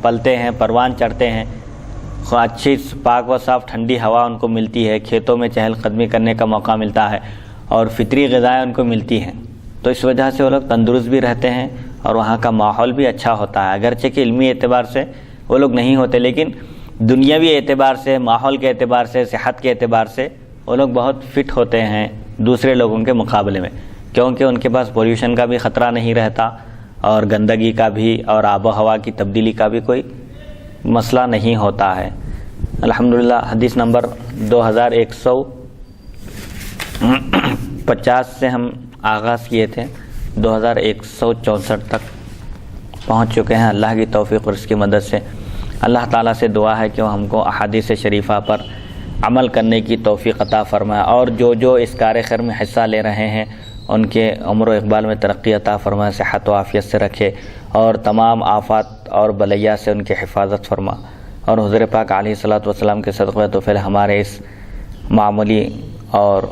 پلتے ہیں، پروان چڑھتے ہیں، اچھی پاک و صاف ٹھنڈی ہوا ان کو ملتی ہے، کھیتوں میں چہل قدمی کرنے کا موقع ملتا ہے اور فطری غذائیں ان کو ملتی ہیں، تو اس وجہ سے وہ لوگ تندرست بھی رہتے ہیں اور وہاں کا ماحول بھی اچھا ہوتا ہے. اگرچہ کہ علمی اعتبار سے وہ لوگ نہیں ہوتے، لیکن دنیاوی اعتبار سے، ماحول کے اعتبار سے، صحت کے اعتبار سے وہ لوگ بہت فٹ ہوتے ہیں دوسرے لوگوں کے مقابلے میں، کیونکہ ان کے پاس پولوشن کا بھی خطرہ نہیں رہتا اور گندگی کا بھی اور آب و ہوا کی تبدیلی کا بھی کوئی مسئلہ نہیں ہوتا ہے. الحمدللہ. حدیث نمبر 2150 سے ہم آغاز کیے تھے، 2164 تک پہنچ چکے ہیں. اللہ کی توفیق اور اس کی مدد سے اللہ تعالیٰ سے دعا ہے کہ وہ ہم کو احادیث شریفہ پر عمل کرنے کی توفیق عطا فرمائے، اور جو اس کار خیر میں حصہ لے رہے ہیں ان کے عمر و اقبال میں ترقی عطا فرمائے، صحت و عافیت سے رکھے اور تمام آفات اور بلیا سے ان کی حفاظت فرما، اور حضور پاک علیہ الصلوۃ والسلام کے صدقہ تو پھر ہمارے اس معمولی اور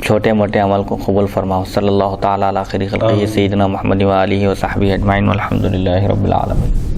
چھوٹے موٹے عمل کو قبول فرماؤ. صلی اللہ تعالیٰ علی خیر خلقہ سیدنا محمد و آلہ و صحبہ اجمعین والحمد للہ رب العالمین.